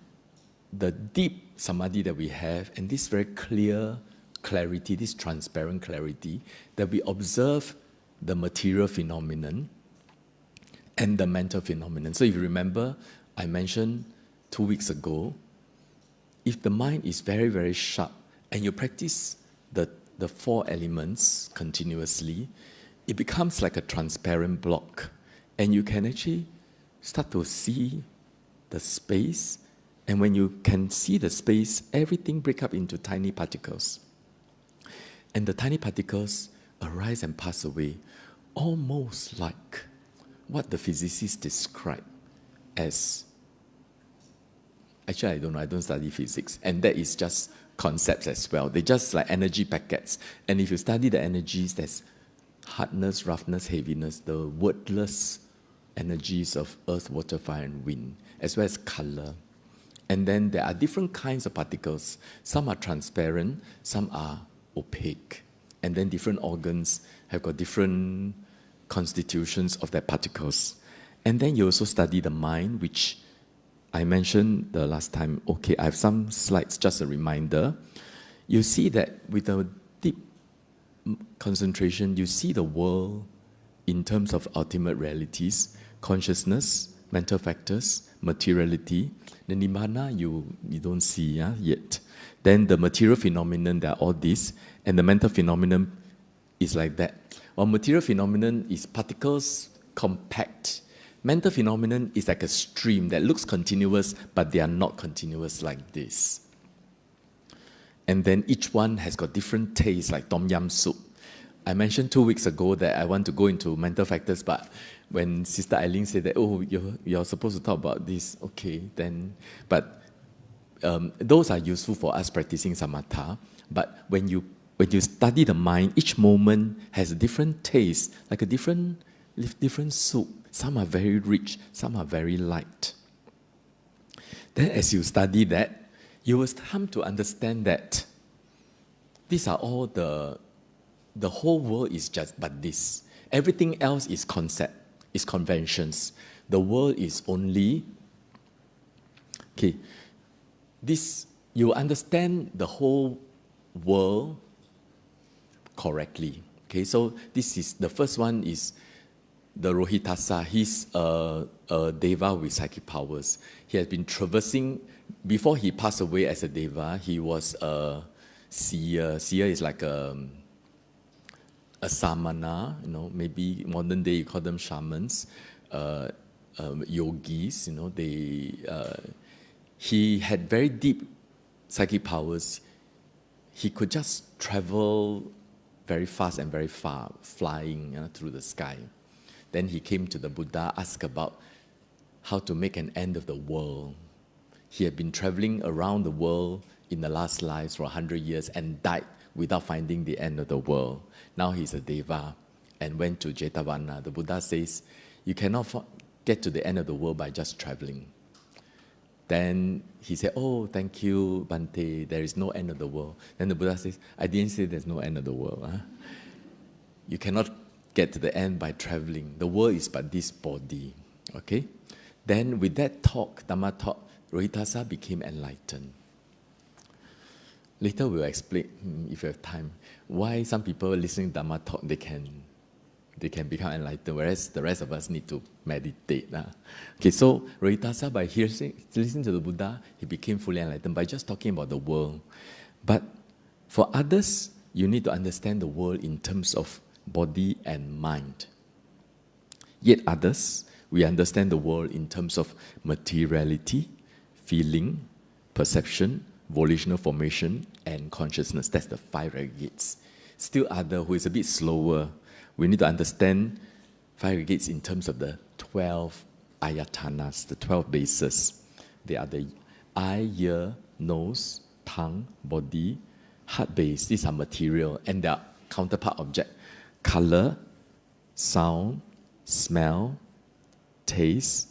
the deep samadhi that we have, and this very clear clarity, this transparent clarity, that we observe the material phenomenon and the mental phenomenon. So if you remember, I mentioned 2 weeks ago, if the mind is very, very sharp, and you practice the four elements continuously, it becomes like a transparent block. And you can actually start to see the space And when you can see the space, everything breaks up into tiny particles. And the tiny particles arise and pass away, almost like what the physicists describe as, actually I don't know, I don't study physics, and that is just concepts as well. They're just like energy packets. And if you study the energies, there's hardness, roughness, heaviness, the wordless energies of earth, water, fire, and wind, as well as color. And then there are different kinds of particles. Some are transparent, some are opaque. And then different organs have got different constitutions of their particles. And then you also study the mind, which I mentioned the last time. Okay, I have some slides, just a reminder. You see that with a deep concentration, you see the world in terms of ultimate realities, consciousness, mental factors, materiality. The nibbana you don't see yet. Then the material phenomenon, there are all these, and the mental phenomenon is like that. While material phenomenon is particles compact, mental phenomenon is like a stream that looks continuous, but they are not continuous like this. And then each one has got different tastes, like tom yum soup. I mentioned 2 weeks ago that I want to go into mental factors, but when Sister Eileen said that, oh, you're supposed to talk about this, okay, then, but those are useful for us practicing samatha. But when you study the mind, each moment has a different taste, like a different soup. Some are very rich, some are very light. Then as you study that, you will come to understand that these are all the whole world is just but this. Everything else is concept, is conventions. The world is only, okay, this, you understand the whole world correctly. Okay, so this is, the first one is the Rohitasa. He's a deva with psychic powers. He has been traversing, before he passed away as a deva, he was a seer. Seer is like a samana, maybe modern day you call them shamans, yogis, he had very deep psychic powers. He could just travel very fast and very far, flying through the sky. Then he came to the Buddha, asked about how to make an end of the world. He had been traveling around the world in the last lives for 100 years and died without finding the end of the world. Now he's a deva and went to Jetavana. The Buddha says, you cannot get to the end of the world by just traveling. Then he said, oh, thank you, Bhante, there is no end of the world. Then the Buddha says, I didn't say there's no end of the world. You cannot get to the end by traveling. The world is but this body. Okay? Then with that talk, Dhamma talk, Rohitasa became enlightened. Later we'll explain, if you have time, why some people listening to Dhamma talk, they can become enlightened, whereas the rest of us need to meditate. Okay, so Rohitasa, by listening to the Buddha, he became fully enlightened by just talking about the world. But for others, you need to understand the world in terms of body and mind. Yet others, we understand the world in terms of materiality, feeling, perception, volitional formation, and consciousness. That's the 5 aggregates. Still other, who is a bit slower, we need to understand 5 aggregates in terms of the 12 ayatanas, the 12 bases. They are the eye, ear, nose, tongue, body, heart base. These are material, and their counterpart object. Color, sound, smell, taste,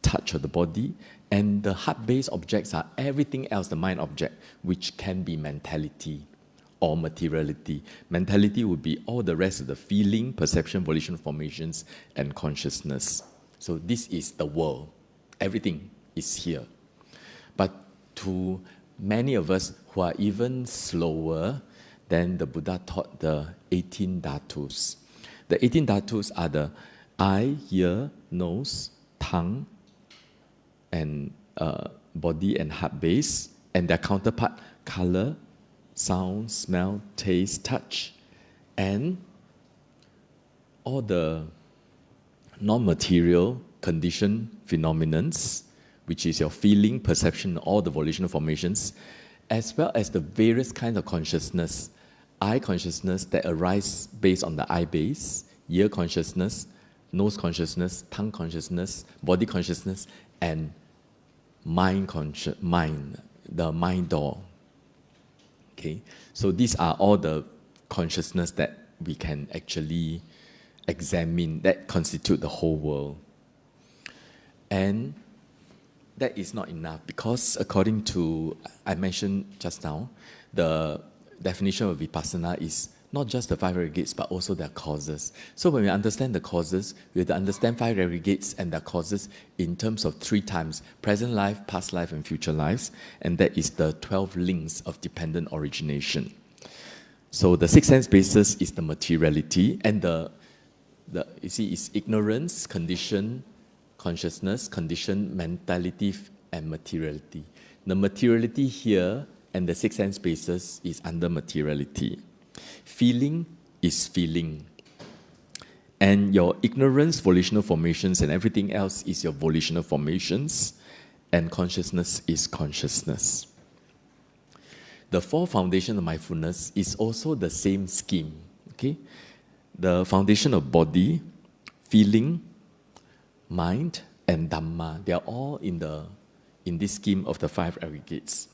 touch of the body, and the heart-based objects are everything else, the mind object, which can be mentality or materiality. Mentality would be all the rest of the feeling, perception, volition, formations, and consciousness. So this is the world. Everything is here. But to many of us who are even slower, then the Buddha taught the 18 dhatus. The 18 dhatus are the eye, ear, nose, tongue, and body and heart base, and their counterpart, color, sound, smell, taste, touch, and all the non-material conditioned phenomenons, which is your feeling, perception, all the volitional formations, as well as the various kinds of consciousness. Eye consciousness that arise based on the eye base, ear consciousness, nose consciousness, tongue consciousness, body consciousness, and mind, the mind door. Okay, so these are all the consciousness that we can actually examine that constitute the whole world. And that is not enough because according to, I mentioned just now, the definition of vipassana is not just the five aggregates but also their causes. So when we understand the causes, we have to understand five aggregates and their causes in terms of 3 times: present life, past life, and future lives. And that is the 12 links of dependent origination. So the six sense basis is the materiality, and the you see, is ignorance, condition, consciousness, condition, mentality, and materiality. The materiality here and the six sense basis is under materiality. Feeling is feeling. And your ignorance, volitional formations, and everything else is your volitional formations. And consciousness is consciousness. The 4 foundations of mindfulness is also the same scheme. Okay? The foundation of body, feeling, mind, and Dhamma, they are all in this scheme of the 5 aggregates.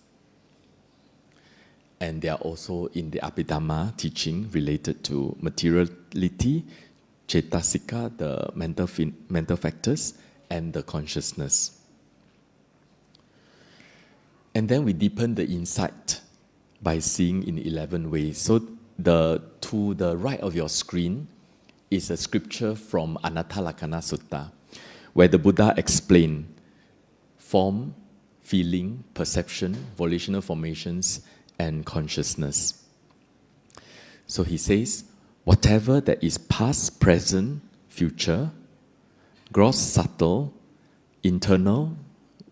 And they are also in the Abhidhamma teaching related to materiality, cetasika, the mental factors, and the consciousness. And then we deepen the insight by seeing in 11 ways. So to the right of your screen is a scripture from Anatthalakkhana Sutta, where the Buddha explained form, feeling, perception, volitional formations, and consciousness. So he says, whatever that is past, present, future, gross, subtle, internal,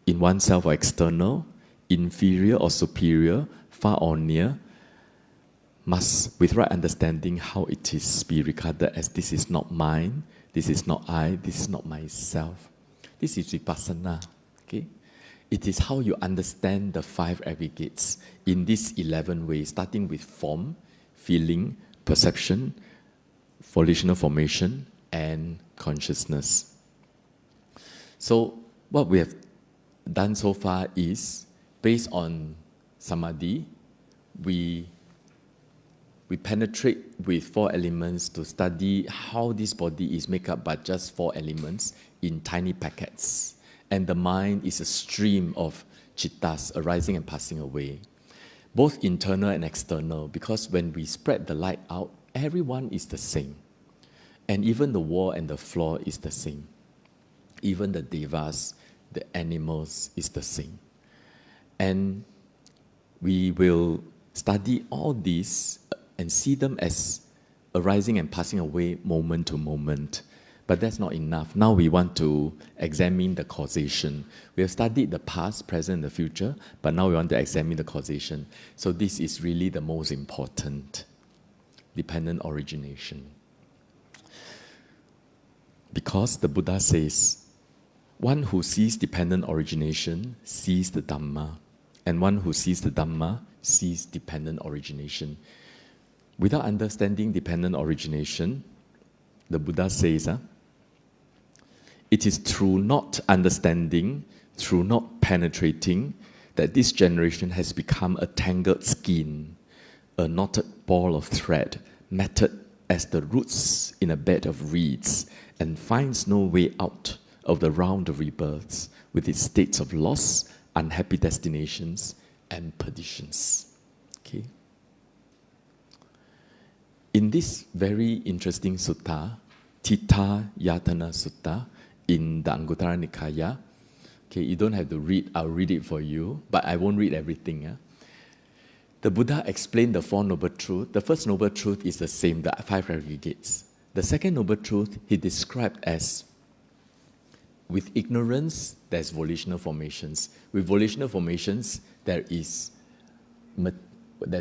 in oneself or external, inferior or superior, far or near, must, with right understanding how it is, be regarded as this is not mine, this is not I, this is not myself. This is vipassana. Okay? It is how you understand the 5 aggregates in these 11 ways, starting with form, feeling, perception, volitional formation, and consciousness. So what we have done so far is, based on samadhi, we penetrate with 4 elements to study how this body is made up by just 4 elements in tiny packets. And the mind is a stream of chittas arising and passing away, both internal and external, because when we spread the light out, everyone is the same. And even the wall and the floor is the same. Even the devas, the animals, is the same. And we will study all these and see them as arising and passing away moment to moment. But that's not enough. Now we want to examine the causation. We have studied the past, present, and the future, but now we want to examine the causation. So this is really the most important, dependent origination. Because the Buddha says, one who sees dependent origination sees the Dhamma, and one who sees the Dhamma sees dependent origination. Without understanding dependent origination, the Buddha says, it is through not understanding, through not penetrating, that this generation has become a tangled skein, a knotted ball of thread, matted as the roots in a bed of reeds, and finds no way out of the round of rebirths with its states of loss, unhappy destinations, and perditions. Okay? In this very interesting sutta, Tita Yatana Sutta, in the Anguttara Nikaya, okay, you don't have to read, I'll read it for you, but I won't read everything. Yeah? The Buddha explained the 4 noble truths. The first noble truth is the same, the 5 aggregates. The second noble truth he described as, with ignorance, there's volitional formations. With volitional formations, there's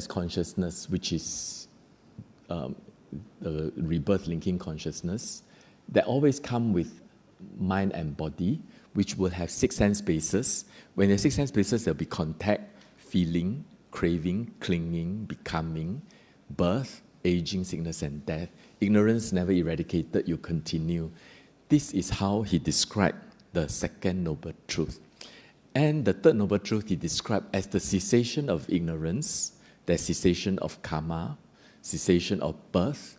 consciousness, which is the rebirth linking consciousness, that always come with mind and body. which will have 6 sense bases. When there are 6 sense bases, there'll be contact, feeling, craving, clinging, becoming, birth, aging, sickness, and death. Ignorance never eradicated, you continue. This is how he described the second noble truth. And the third noble truth he described as the cessation of ignorance, the cessation of karma, cessation of birth,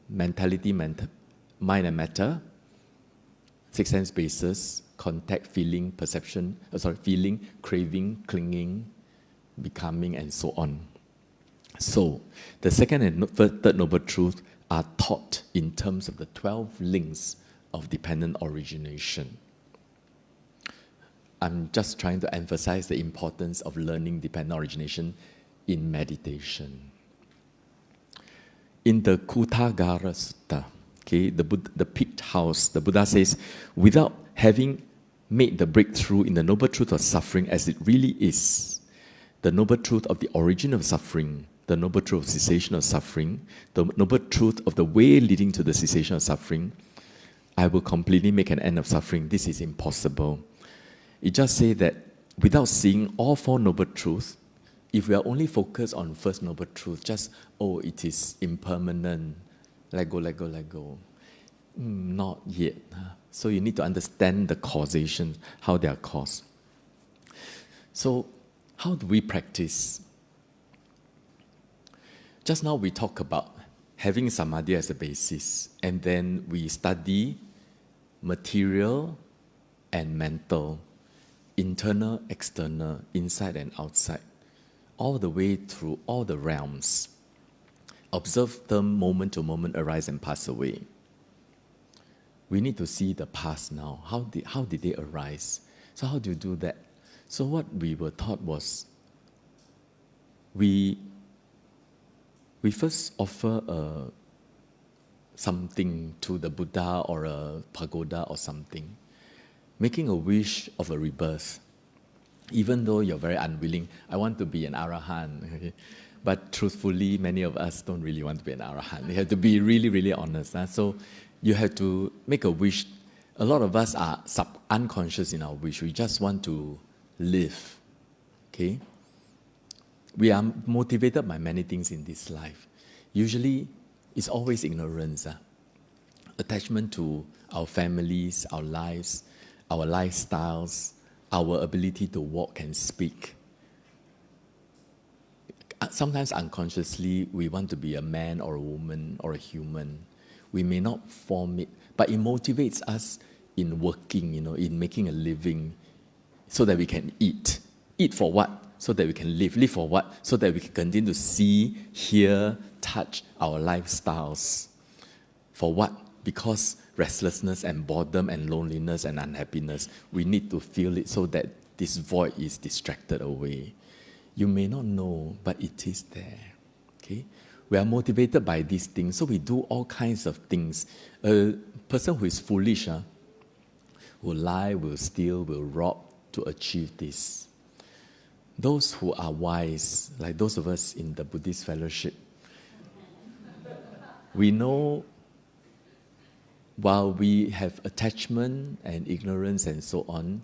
mentality, mind and matter, 6 sense bases, contact, feeling, perception, feeling, craving, clinging, becoming, and so on. So, the second and third noble truth are taught in terms of the 12 links of dependent origination. I'm just trying to emphasize the importance of learning dependent origination in meditation. In the Kutagara Sutta, the peaked house, the Buddha says, without having made the breakthrough in the noble truth of suffering as it really is, the noble truth of the origin of suffering, the noble truth of cessation of suffering, the noble truth of the way leading to the cessation of suffering, I will completely make an end of suffering. This is impossible. It just says that without seeing all 4 noble truths, if we are only focused on first noble truth, just, it is impermanent, let go, let go, let go. Not yet. So you need to understand the causation, how they are caused. So how do we practice? Just now we talked about having samadhi as a basis, and then we study material and mental, internal, external, inside and outside, all the way through all the realms. Observe them moment to moment arise and pass away. We need to see the past now. How did they arise? So how do you do that? So what we were taught was, we first offer something to the Buddha or a pagoda or something, making a wish of a rebirth. Even though you're very unwilling, I want to be an arahant. Okay? But truthfully, many of us don't really want to be an arahant. You have to be really, really honest. So you have to make a wish. A lot of us are unconscious in our wish. We just want to live. Okay? We are motivated by many things in this life. Usually, it's always ignorance. Attachment to our families, our lives, our lifestyles, our ability to walk and speak. Sometimes unconsciously, we want to be a man or a woman or a human. We may not form it, but it motivates us in working, in making a living, so that we can eat. Eat for what? So that we can live. Live for what? So that we can continue to see, hear, touch our lifestyles. For what? Because restlessness and boredom and loneliness and unhappiness, we need to feel it so that this void is distracted away. You may not know, but it is there. Okay? We are motivated by these things, so we do all kinds of things. A person who is foolish will lie, will steal, will rob to achieve this. Those who are wise, like those of us in the Buddhist fellowship, we know while we have attachment and ignorance and so on,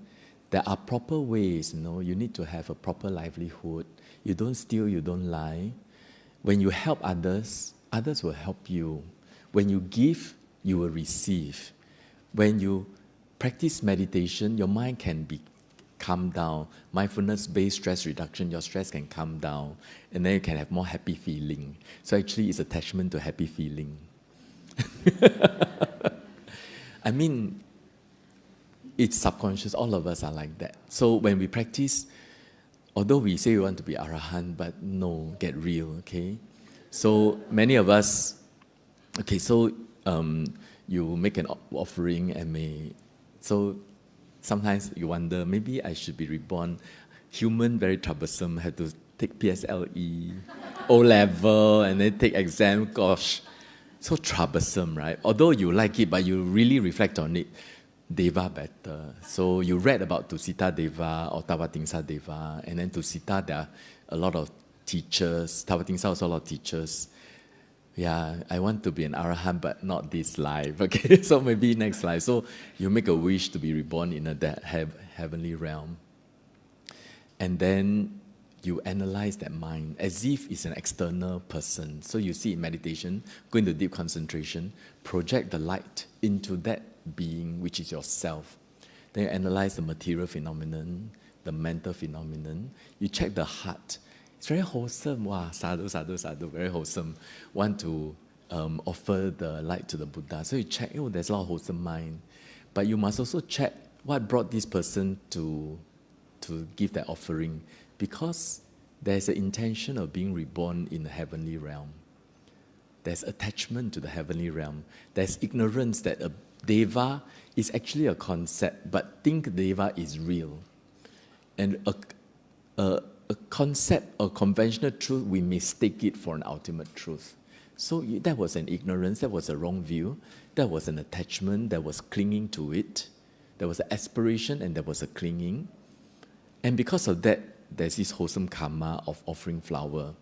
there are proper ways, you need to have a proper livelihood. You don't steal, you don't lie. When you help others, others will help you. When you give, you will receive. When you practice meditation, your mind can be calm down. Mindfulness-based stress reduction, your stress can calm down. And then you can have more happy feeling. So actually, it's attachment to happy feeling. I mean, it's subconscious. All of us are like that. So when we practice, although we say we want to be arahant, but no, get real, okay? So many of us, you make an offering and so sometimes you wonder, maybe I should be reborn. Human, very troublesome, have to take PSLE, O-level, and then take exam. Gosh, so troublesome, right? Although you like it, but you really reflect on it, Deva better. So you read about Tusita Deva or Tawatingsa Deva, and then Tusita, there are a lot of teachers. Tawatingsa also a lot of teachers. yeah, I want to be an arahant, but not this life. Okay, so maybe next life. So you make a wish to be reborn in that heavenly realm. And then you analyze that mind as if it's an external person. So you see in meditation, go into deep concentration, project the light into that being, which is yourself. Then you analyze the material phenomenon, the mental phenomenon. You check the heart. It's very wholesome. Wow, sadhu, sadhu, sadhu, very wholesome. Want to offer the light to the Buddha. So you check, oh, there's a lot of wholesome mind. But you must also check what brought this person to give that offering, because there's an intention of being reborn in the heavenly realm. There's attachment to the heavenly realm. There's ignorance that a deva is actually a concept, but think deva is real. And a concept, a conventional truth, we mistake it for an ultimate truth. So that was an ignorance, that was a wrong view, that was an attachment, that was clinging to it. There was an aspiration and there was a clinging. And because of that, there's this wholesome karma of offering flower.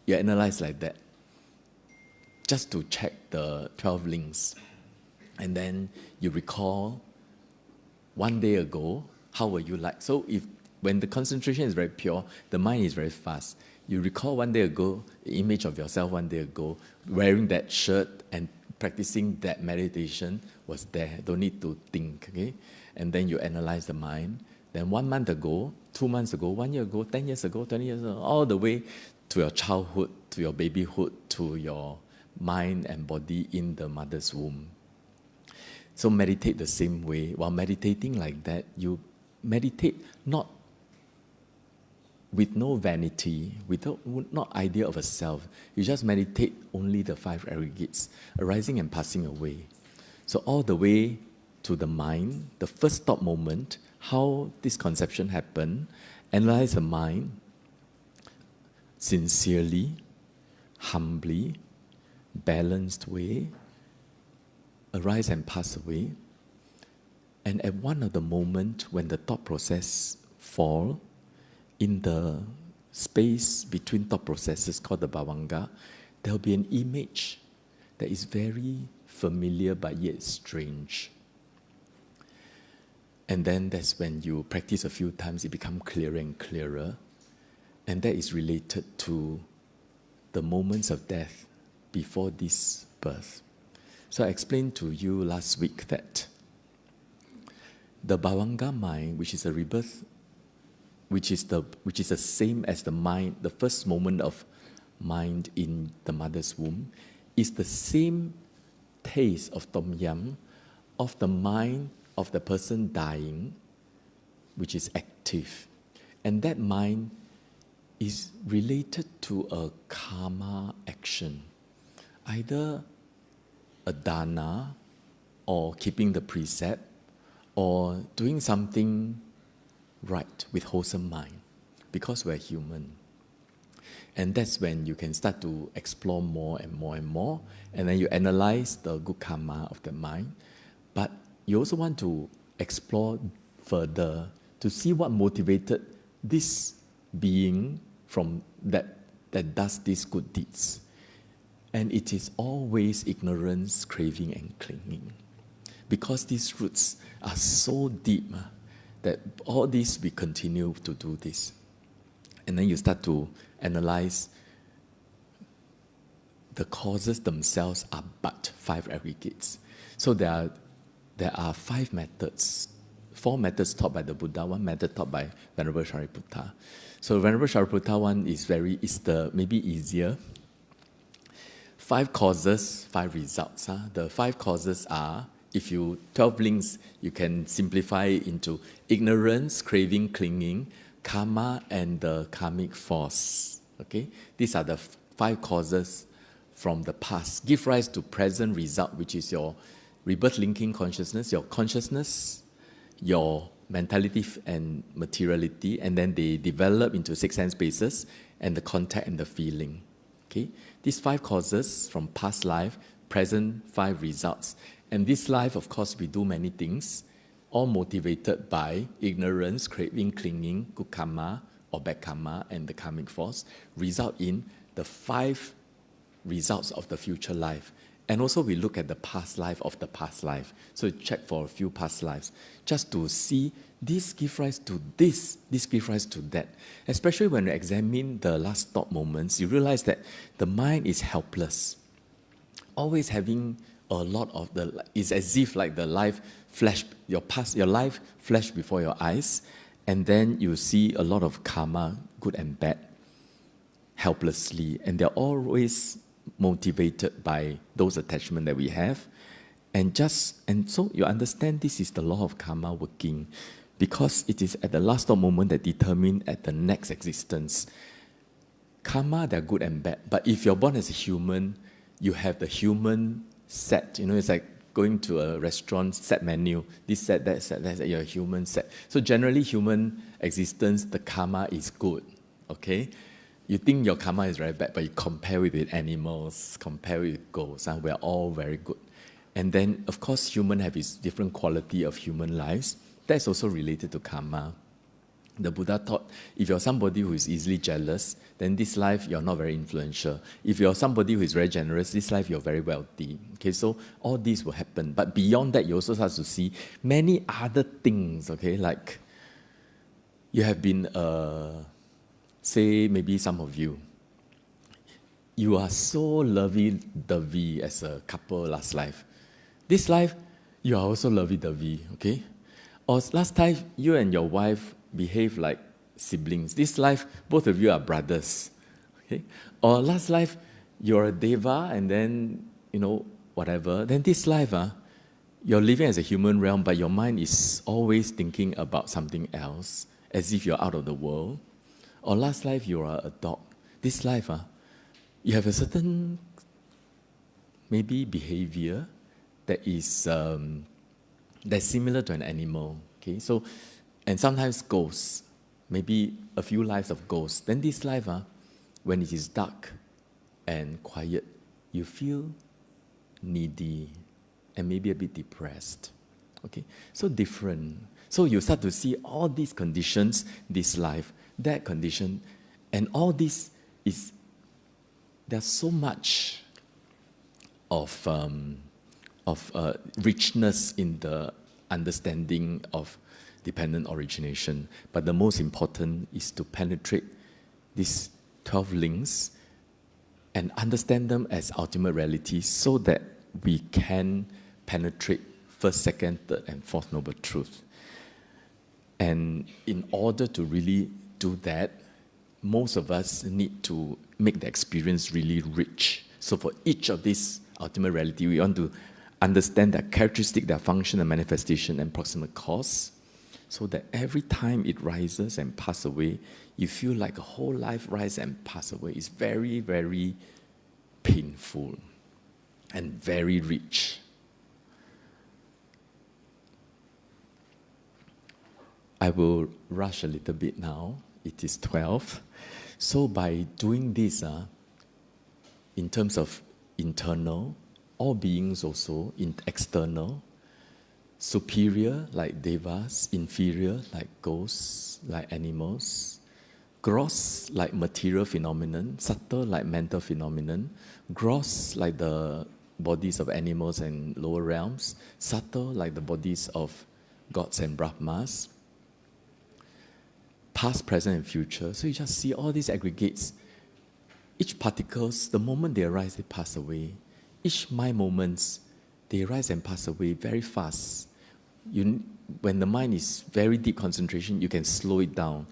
You analyze like that, just to check the 12 links. And then you recall, one day ago, how were you like? So when the concentration is very pure, the mind is very fast. You recall one day ago, the image of yourself one day ago, wearing that shirt and practicing that meditation was there. Don't need to think, okay? And then you analyze the mind. Then 1 month ago, 2 months ago, 1 year ago, 10 years ago, 20 years ago, all the way to your childhood, to your babyhood, to your mind and body in the mother's womb. So meditate the same way. While meditating like that, you meditate not with no vanity, without not idea of a self. You just meditate only the 5 aggregates, arising and passing away. So all the way to the mind, the first stop moment, how this conception happened, analyze the mind sincerely, humbly, balanced way, arise and pass away. And at one of the moment when the thought process fall, in the space between thought processes called the bhavanga, there will be an image that is very familiar but yet strange. And then that's when you practice a few times, it becomes clearer and clearer. And that is related to the moments of death before this birth. So I explained to you last week that the bhavanga mind, which is a rebirth, which is the same as the mind, the first moment of mind in the mother's womb, is the same taste of tom yum, of the mind of the person dying, which is active. And that mind is related to a karma action, either a dana, or keeping the precept, or doing something right with wholesome mind, because we're human. And that's when you can start to explore more and more and more, and then you analyze the good karma of the mind. But you also want to explore further to see what motivated this being from that does these good deeds. And it is always ignorance, craving, and clinging. Because these roots are so deep that all this we continue to do this. And then you start to analyze the causes themselves are but 5 aggregates. So there are 5 methods, 4 methods taught by the Buddha, 1 method taught by Venerable Sariputta. So Venerable Sariputta one is maybe easier. 5 causes, 5 results. The 5 causes are, 12 links, you can simplify it into ignorance, craving, clinging, karma, and the karmic force. Okay? These are the 5 causes from the past. Give rise to present result, which is your rebirth linking consciousness, your mentality and materiality, and then they develop into 6 sense spaces, and the contact and the feeling. Okay? These 5 causes from past life, present 5 results. And this life, of course, we do many things, all motivated by ignorance, craving, clinging, good karma or bad karma, and the karmic force, result in the 5 results of the future life. And also we look at the past life of the past life. So we check for a few past lives just to see this give rise to this give rise to that. Especially when you examine the last stop moments, you realize that the mind is helpless. Always having a lot of it's as if like the life flash, your life flash before your eyes, and then you see a lot of karma, good and bad, helplessly, and they're always motivated by those attachments that we have. And so you understand this is the law of karma working, because it is at the last of moment that determine at the next existence. Karma, they're good and bad. But if you're born as a human, you have the human set. It's like going to a restaurant, set menu, this set, that set, that set, you're a human set. So generally, human existence, the karma is good, okay? You think your karma is very bad, but you compare it with animals, compare it with ghosts, and we're all very good. And then, of course, human have its different quality of human lives. That's also related to karma. The Buddha taught, if you're somebody who is easily jealous, then this life you're not very influential. If you're somebody who is very generous, this life you're very wealthy. Okay, so all these will happen. But beyond that, you also start to see many other things, okay, like you have been say maybe some of you are so lovey-dovey as a couple last life. This life, you are also lovey-dovey, okay? Or last time, you and your wife behave like siblings. This life, both of you are brothers, okay? Or last life, you're a deva and then, whatever. Then this life, you're living as a human realm, but your mind is always thinking about something else, as if you're out of the world. Or last life, you are a dog. This life, you have a certain, maybe, behavior that is that's similar to an animal. Okay, so, and sometimes ghosts, maybe a few lives of ghosts. Then this life, when it is dark and quiet, you feel needy and maybe a bit depressed. Okay, so different. So you start to see all these conditions, this life, that condition, and all this is, there's so much of richness in the understanding of dependent origination. But the most important is to penetrate these 12 links and understand them as ultimate realities so that we can penetrate first, second, third, and fourth noble truth. And in order to really do that, most of us need to make the experience really rich. So for each of these ultimate reality, we want to understand their characteristic, their function, and manifestation, and proximate cause, so that every time it rises and passes away, you feel like a whole life rise and pass away. It's very, very painful and very rich. I will rush a little bit now. It is 12. So by doing this, in terms of internal, all beings also, external, superior like devas, inferior like ghosts, like animals, gross like material phenomenon, subtle like mental phenomenon, gross like the bodies of animals and lower realms, subtle like the bodies of gods and Brahmas, past, present, and future. So you just see all these aggregates. Each particles, the moment they arise, they pass away. Each mind moments, they rise and pass away very fast. When the mind is very deep concentration, you can slow it down,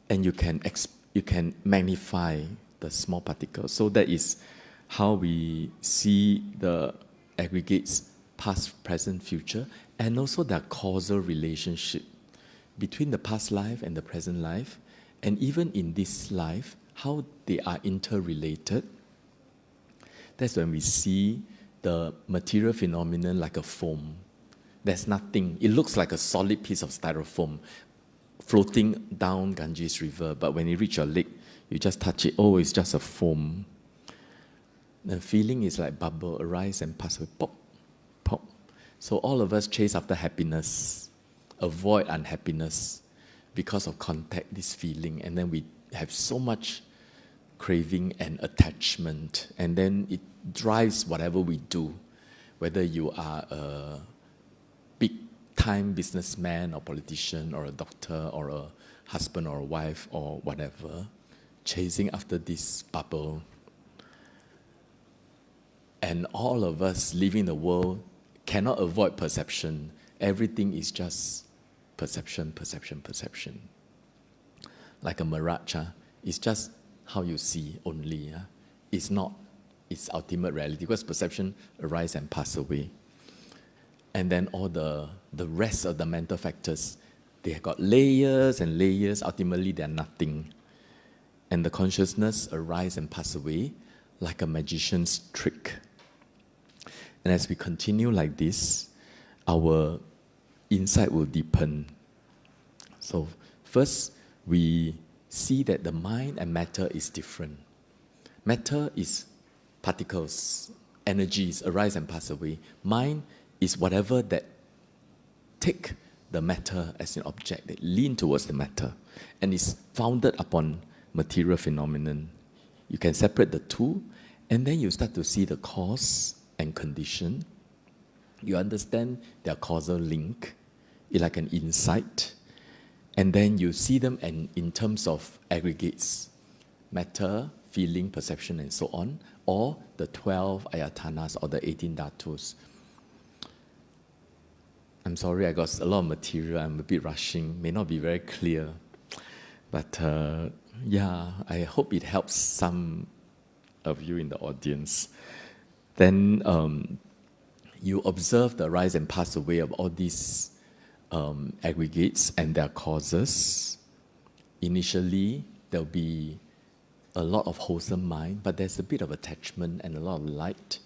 and you can magnify the small particles. So that is how we see the aggregates past, present, future, and also their causal relationship between the past life and the present life, and even in this life, how they are interrelated. That's when we see the material phenomenon like a foam. There's nothing. It looks like a solid piece of styrofoam floating down Ganges River, but when you reach your leg, you just touch it. Oh, it's just a foam. The feeling is like bubble, arise and pass away. Pop, pop. So all of us chase after happiness, avoid unhappiness because of contact, this feeling, and then we have so much craving and attachment, and then it drives whatever we do, whether you are a big-time businessman or politician or a doctor or a husband or a wife or whatever, chasing after this bubble. And all of us living in the world cannot avoid perception. Everything is just perception, perception, perception. Like a mirage, it's just how you see only. It's not its ultimate reality, because perception arises and pass away. And then all the rest of the mental factors, they have got layers and layers. Ultimately, they're nothing. And the consciousness arises and pass away like a magician's trick. And as we continue like this, our insight will deepen. So first, we see that the mind and matter is different. Matter is particles, energies arise and pass away. Mind is whatever that take the matter as an object, that lean towards the matter, and is founded upon material phenomenon. You can separate the two, and then you start to see the cause and condition. You understand their causal link. It's like an insight. And then you see them in terms of aggregates, matter, feeling, perception, and so on, or the 12 ayatanas or the 18 dhatus. I'm sorry, I got a lot of material. I'm a bit rushing. May not be very clear. But I hope it helps some of you in the audience. Then you observe the rise and pass away of all these aggregates and their causes. Initially, there'll be a lot of wholesome mind, but there's a bit of attachment and a lot of light.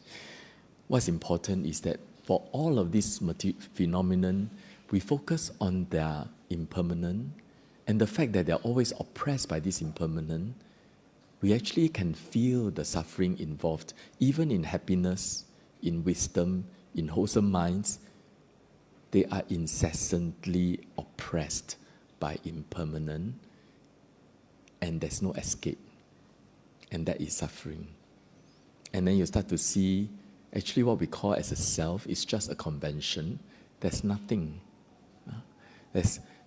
What's important is that for all of these phenomenon, we focus on their impermanent, and the fact that they're always oppressed by this impermanent, we actually can feel the suffering involved, even in happiness, in wisdom, in wholesome minds. They are incessantly oppressed by impermanent, and there's no escape. And that is suffering. And then you start to see, actually what we call as a self is just a convention. There's nothing.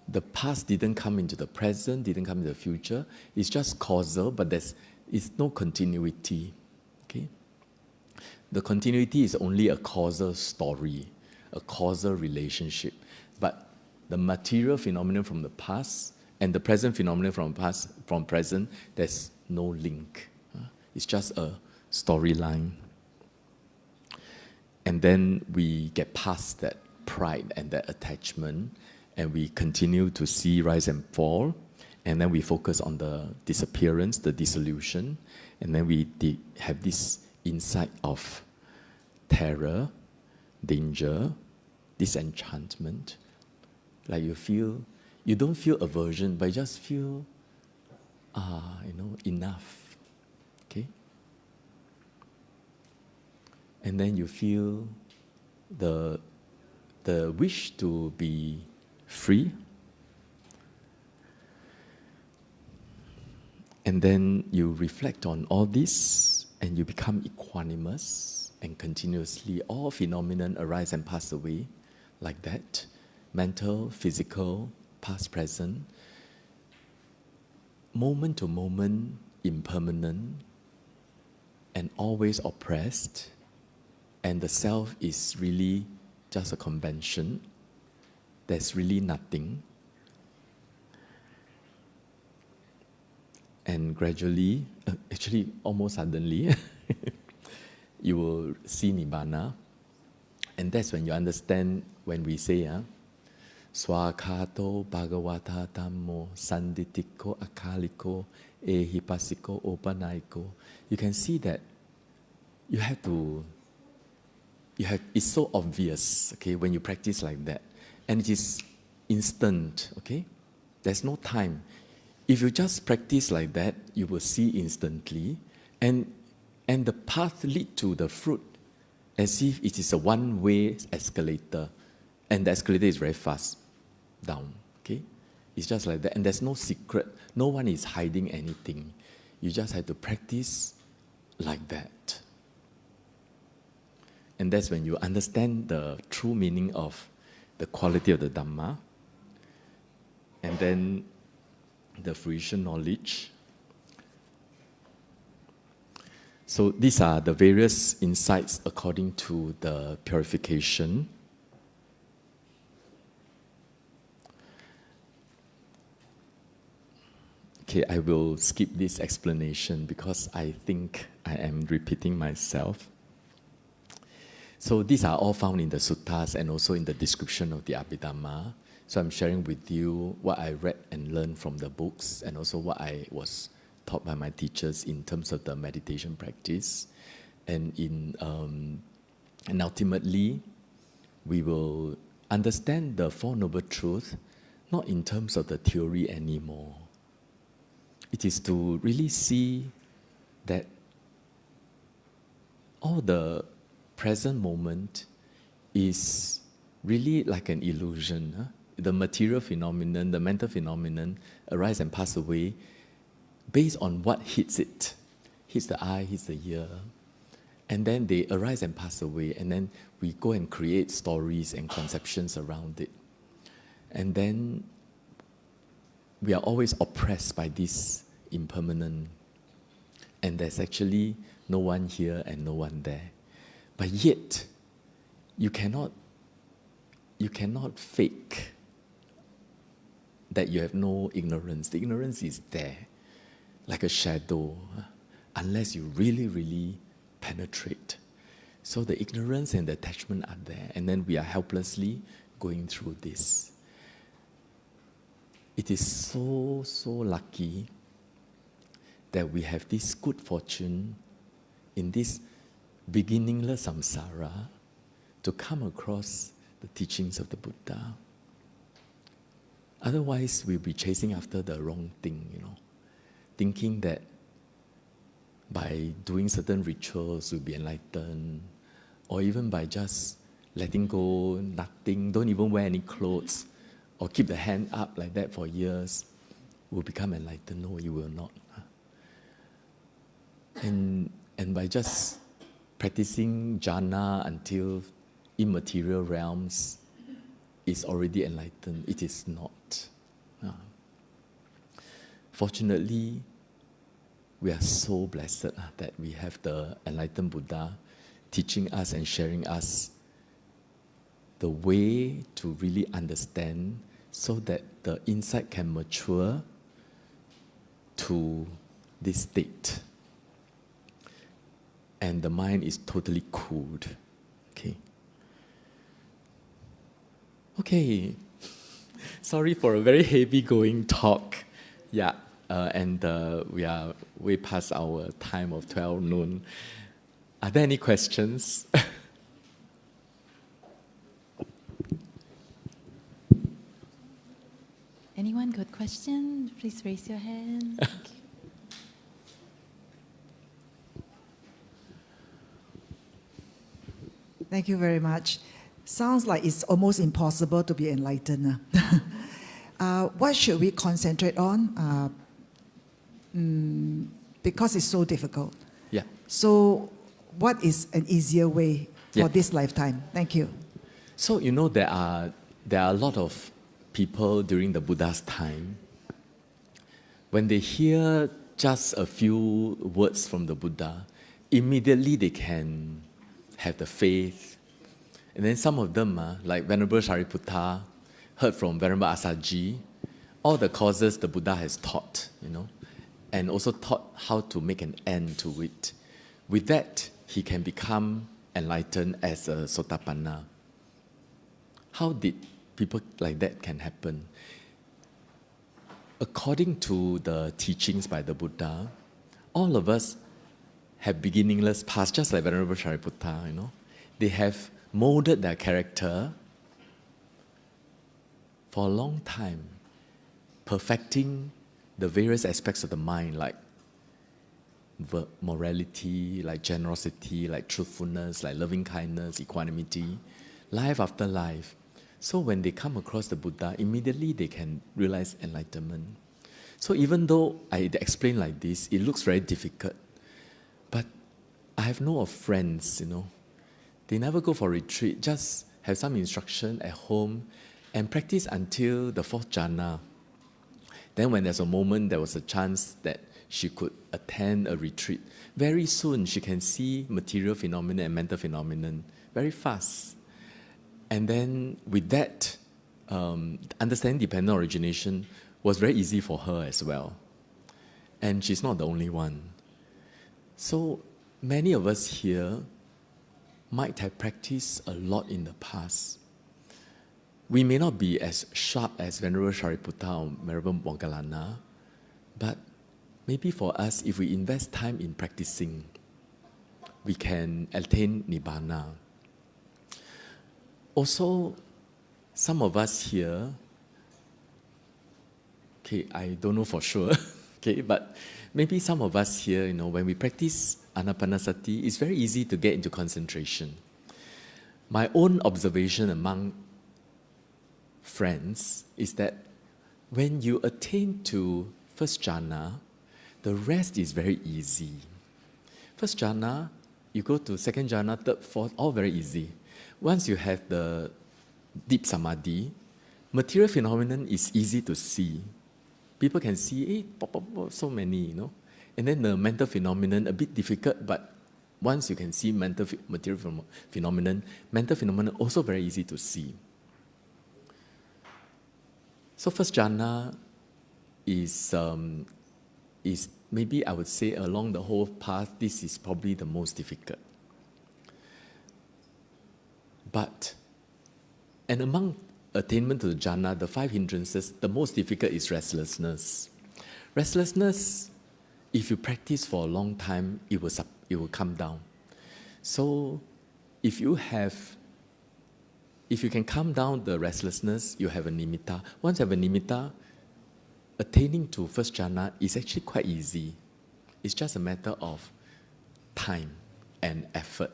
The past didn't come into the present, didn't come into the future. It's just causal, but it's no continuity. Okay? The continuity is only a causal story, a causal relationship. But the material phenomenon from the past and the present phenomenon from present, there's no link. It's just a storyline. And then we get past that pride and that attachment, and we continue to see rise and fall, and then we focus on the disappearance, the dissolution, and then we have this insight of terror, danger, disenchantment. Like you don't feel aversion, but you just feel, enough. Okay? And then you feel the wish to be free. And then you reflect on all this, and you become equanimous, and continuously all phenomenon arise and pass away like that. Mental, physical, past, present. Moment to moment, impermanent, and always oppressed. And the self is really just a convention. There's really nothing. And gradually, actually almost suddenly, you will see Nibbana. And that's when you understand when we say, Swakato Bhagavata Dhammo Sanditiko Akaliko Ehipasiko Opanaiko. You can see that it's so obvious, okay, when you practice like that. And it is instant, okay? There's no time. If you just practice like that, you will see instantly. And the path leads to the fruit as if it is a one-way escalator. And the escalator is very fast down, okay? It's just like that. And there's no secret. No one is hiding anything. You just have to practice like that. And that's when you understand the true meaning of the quality of the Dhamma, and then the fruition knowledge. So these are the various insights according to the purification. Okay, I will skip this explanation because I think I am repeating myself. So these are all found in the suttas and also in the description of the Abhidhamma. So I'm sharing with you what I read and learned from the books, and also what I was taught by my teachers in terms of the meditation practice. And ultimately, we will understand the Four Noble Truths not in terms of the theory anymore. It is to really see that all the present moment is really like an illusion. Huh? The material phenomenon, the mental phenomenon arise and pass away based on what hits it. Hits the eye, hits the ear. And then they arise and pass away, and then we go and create stories and conceptions around it. And then we are always oppressed by this impermanent. And there's actually no one here and no one there. But yet, you cannot fake that you have no ignorance. The ignorance is there, like a shadow, unless you really, really penetrate. So the ignorance and the attachment are there, and then we are helplessly going through this. It is so, so lucky that we have this good fortune in this beginningless samsara to come across the teachings of the Buddha. Otherwise, we'll be chasing after the wrong thing, thinking that by doing certain rituals we'll be enlightened, or even by just letting go, nothing, don't even wear any clothes, or keep the hand up like that for years, we'll become enlightened. No, you will not. And by just practicing jhana until immaterial realms is already enlightened. It is not. Fortunately, we are so blessed that we have the enlightened Buddha teaching us and sharing us the way to really understand, so that the insight can mature to this state. And the mind is totally cooled. Okay. Sorry for a very heavy-going talk. Yeah, and we are way past our time of 12 noon. Are there any questions? Anyone got question? Please raise your hand. Thank you. Thank you very much. Sounds like it's almost impossible to be enlightened. What should we concentrate on? Because it's so difficult. Yeah. So what is an easier way for Yeah. this lifetime? Thank you. So, there are a lot of people during the Buddha's time, when they hear just a few words from the Buddha, immediately they can have the faith. And then some of them, like Venerable Sariputta, heard from Venerable Asaji, all the causes the Buddha has taught, and also taught how to make an end to it. With that, he can become enlightened as a Sotapanna. How did people like that can happen? According to the teachings by the Buddha, all of us have beginningless past, just like Venerable Sariputta, They have molded their character for a long time, perfecting the various aspects of the mind, like morality, like generosity, like truthfulness, like loving kindness, equanimity, life after life. So when they come across the Buddha, immediately they can realize enlightenment. So even though I explain like this, it looks very difficult. But I have know of friends, they never go for retreat, just have some instruction at home and practice until the fourth jhana. Then when there's a moment, there was a chance that she could attend a retreat. Very soon, she can see material phenomenon and mental phenomenon very fast. And then with that, understanding dependent origination was very easy for her as well. And she's not the only one. So many of us here might have practiced a lot in the past. We may not be as sharp as Venerable Sariputta or Venerable Moggallana, but maybe for us, if we invest time in practicing, we can attain Nibbana. Also, some of us here, I don't know for sure, but maybe some of us here, when we practice Anapanasati, it's very easy to get into concentration. My own observation among friends is that when you attain to first jhana, the rest is very easy. First jhana, you go to second jhana, third, fourth, all very easy. Once you have the deep samadhi, material phenomenon is easy to see. People can see, pop, pop, pop, so many, And then the mental phenomenon, a bit difficult, but once you can see material phenomenon, mental phenomenon also very easy to see. So first jhana is maybe I would say along the whole path, this is probably the most difficult. And among attainment to the jhana, the 5 hindrances, the most difficult is restlessness. Restlessness, if you practice for a long time, it will come down. So if you can calm down the restlessness, you have a nimitta. Once you have a nimitta, attaining to first jhana is actually quite easy. It's just a matter of time and effort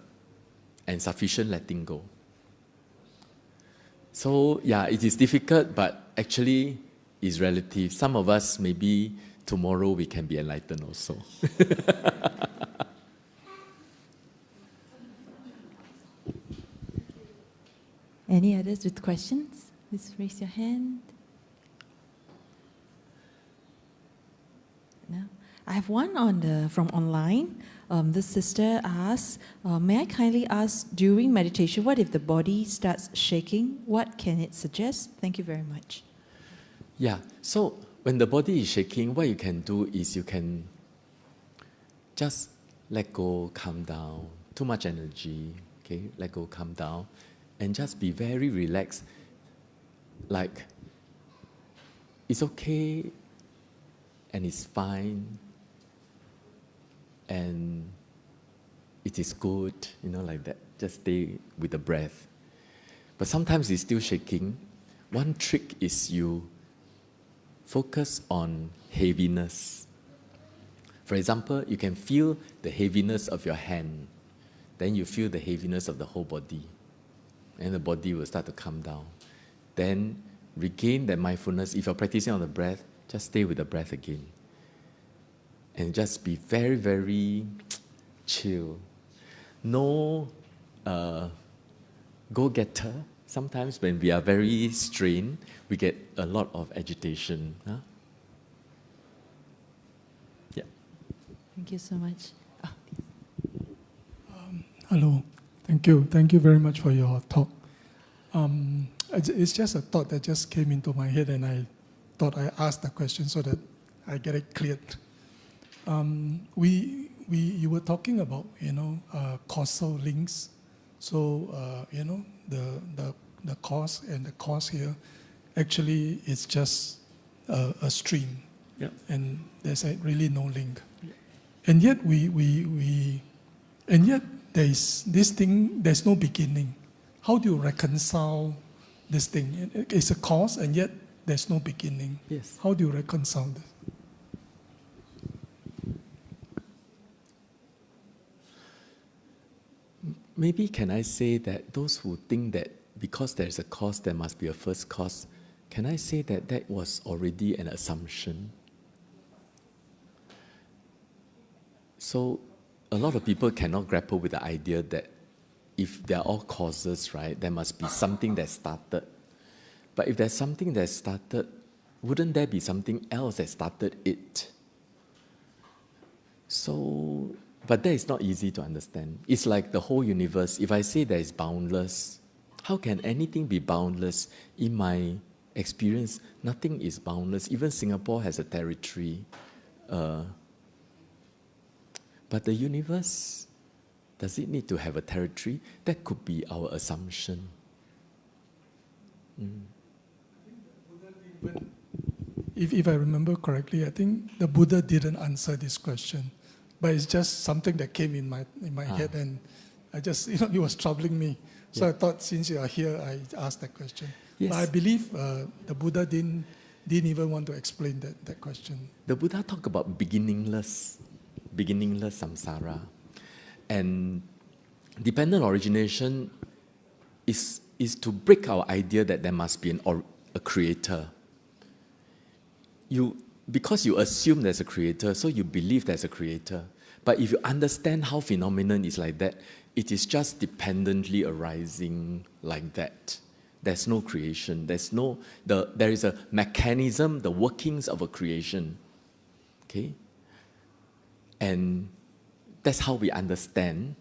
and sufficient letting go. So it is difficult, but actually it's relative. Some of us, maybe tomorrow we can be enlightened also. Any others with questions? Please raise your hand. No? I have one from online. This sister asks, may I kindly ask, during meditation, what if the body starts shaking? What can it suggest? Thank you very much. Yeah, so when the body is shaking, what you can do is you can just let go, calm down. Too much energy, let go, calm down. And just be very relaxed. Like, it's okay and it's fine. And it is good, like that. Just stay with the breath. But sometimes it's still shaking. One trick is you focus on heaviness. For example, you can feel the heaviness of your hand. Then you feel the heaviness of the whole body. And the body will start to calm down. Then regain that mindfulness. If you're practicing on the breath, just stay with the breath again. And just be very, very chill. No go-getter. Sometimes when we are very strained, we get a lot of agitation. Huh? Yeah. Thank you so much. Hello. Thank you. Thank you very much for your talk. It's just a thought that just came into my head, and I thought I asked the question so that I get it cleared. You were talking about causal links. So the cause and the cause here actually is just a stream, and there's really no link. And yet there's this thing. There's no beginning. How do you reconcile this thing? It's a cause, and yet there's no beginning. Yes. How do you reconcile this? Maybe can I say that those who think that because there's a cause, there must be a first cause, can I say that that was already an assumption? So a lot of people cannot grapple with the idea that if they're all causes, right, there must be something that started. But if there's something that started, wouldn't there be something else that started it? So, but that is not easy to understand. It's like the whole universe. If I say that it's boundless, how can anything be boundless? In my experience, nothing is boundless. Even Singapore has a territory. But the universe, does it need to have a territory? That could be our assumption. If I remember correctly, I think the Buddha didn't answer this question, but it's just something that came in my head, and I just, it was troubling me. So I thought, since you are here, I asked that question. Yes. But I believe the Buddha didn't even want to explain that question. The Buddha talked about beginningless samsara. And dependent origination is to break our idea that there must be a creator. Because you assume there's a creator, so you believe there's a creator. But if you understand how phenomenon is like that, it is just dependently arising like that. There's no creation. There is a mechanism, the workings of a creation. Okay? And that's how we understand.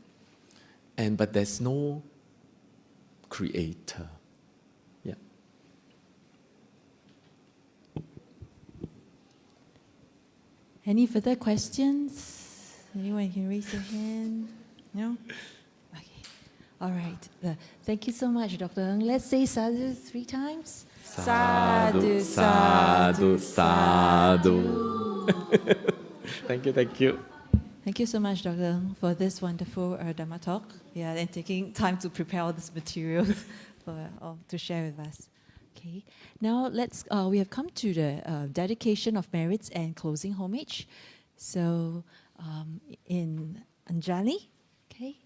But there's no creator. Yeah. Any further questions? Anyone can raise their hand? No? Okay. All right. Thank you so much, Dr. Ng. Let's say sadhu 3 times. Sadhu, sadhu, sadhu. Thank you. Thank you so much, Dr. Ng, for this wonderful Dhamma talk. Yeah, and taking time to prepare all this material to share with us. Okay. Now we have come to the dedication of merits and closing homage. So in Anjali, okay.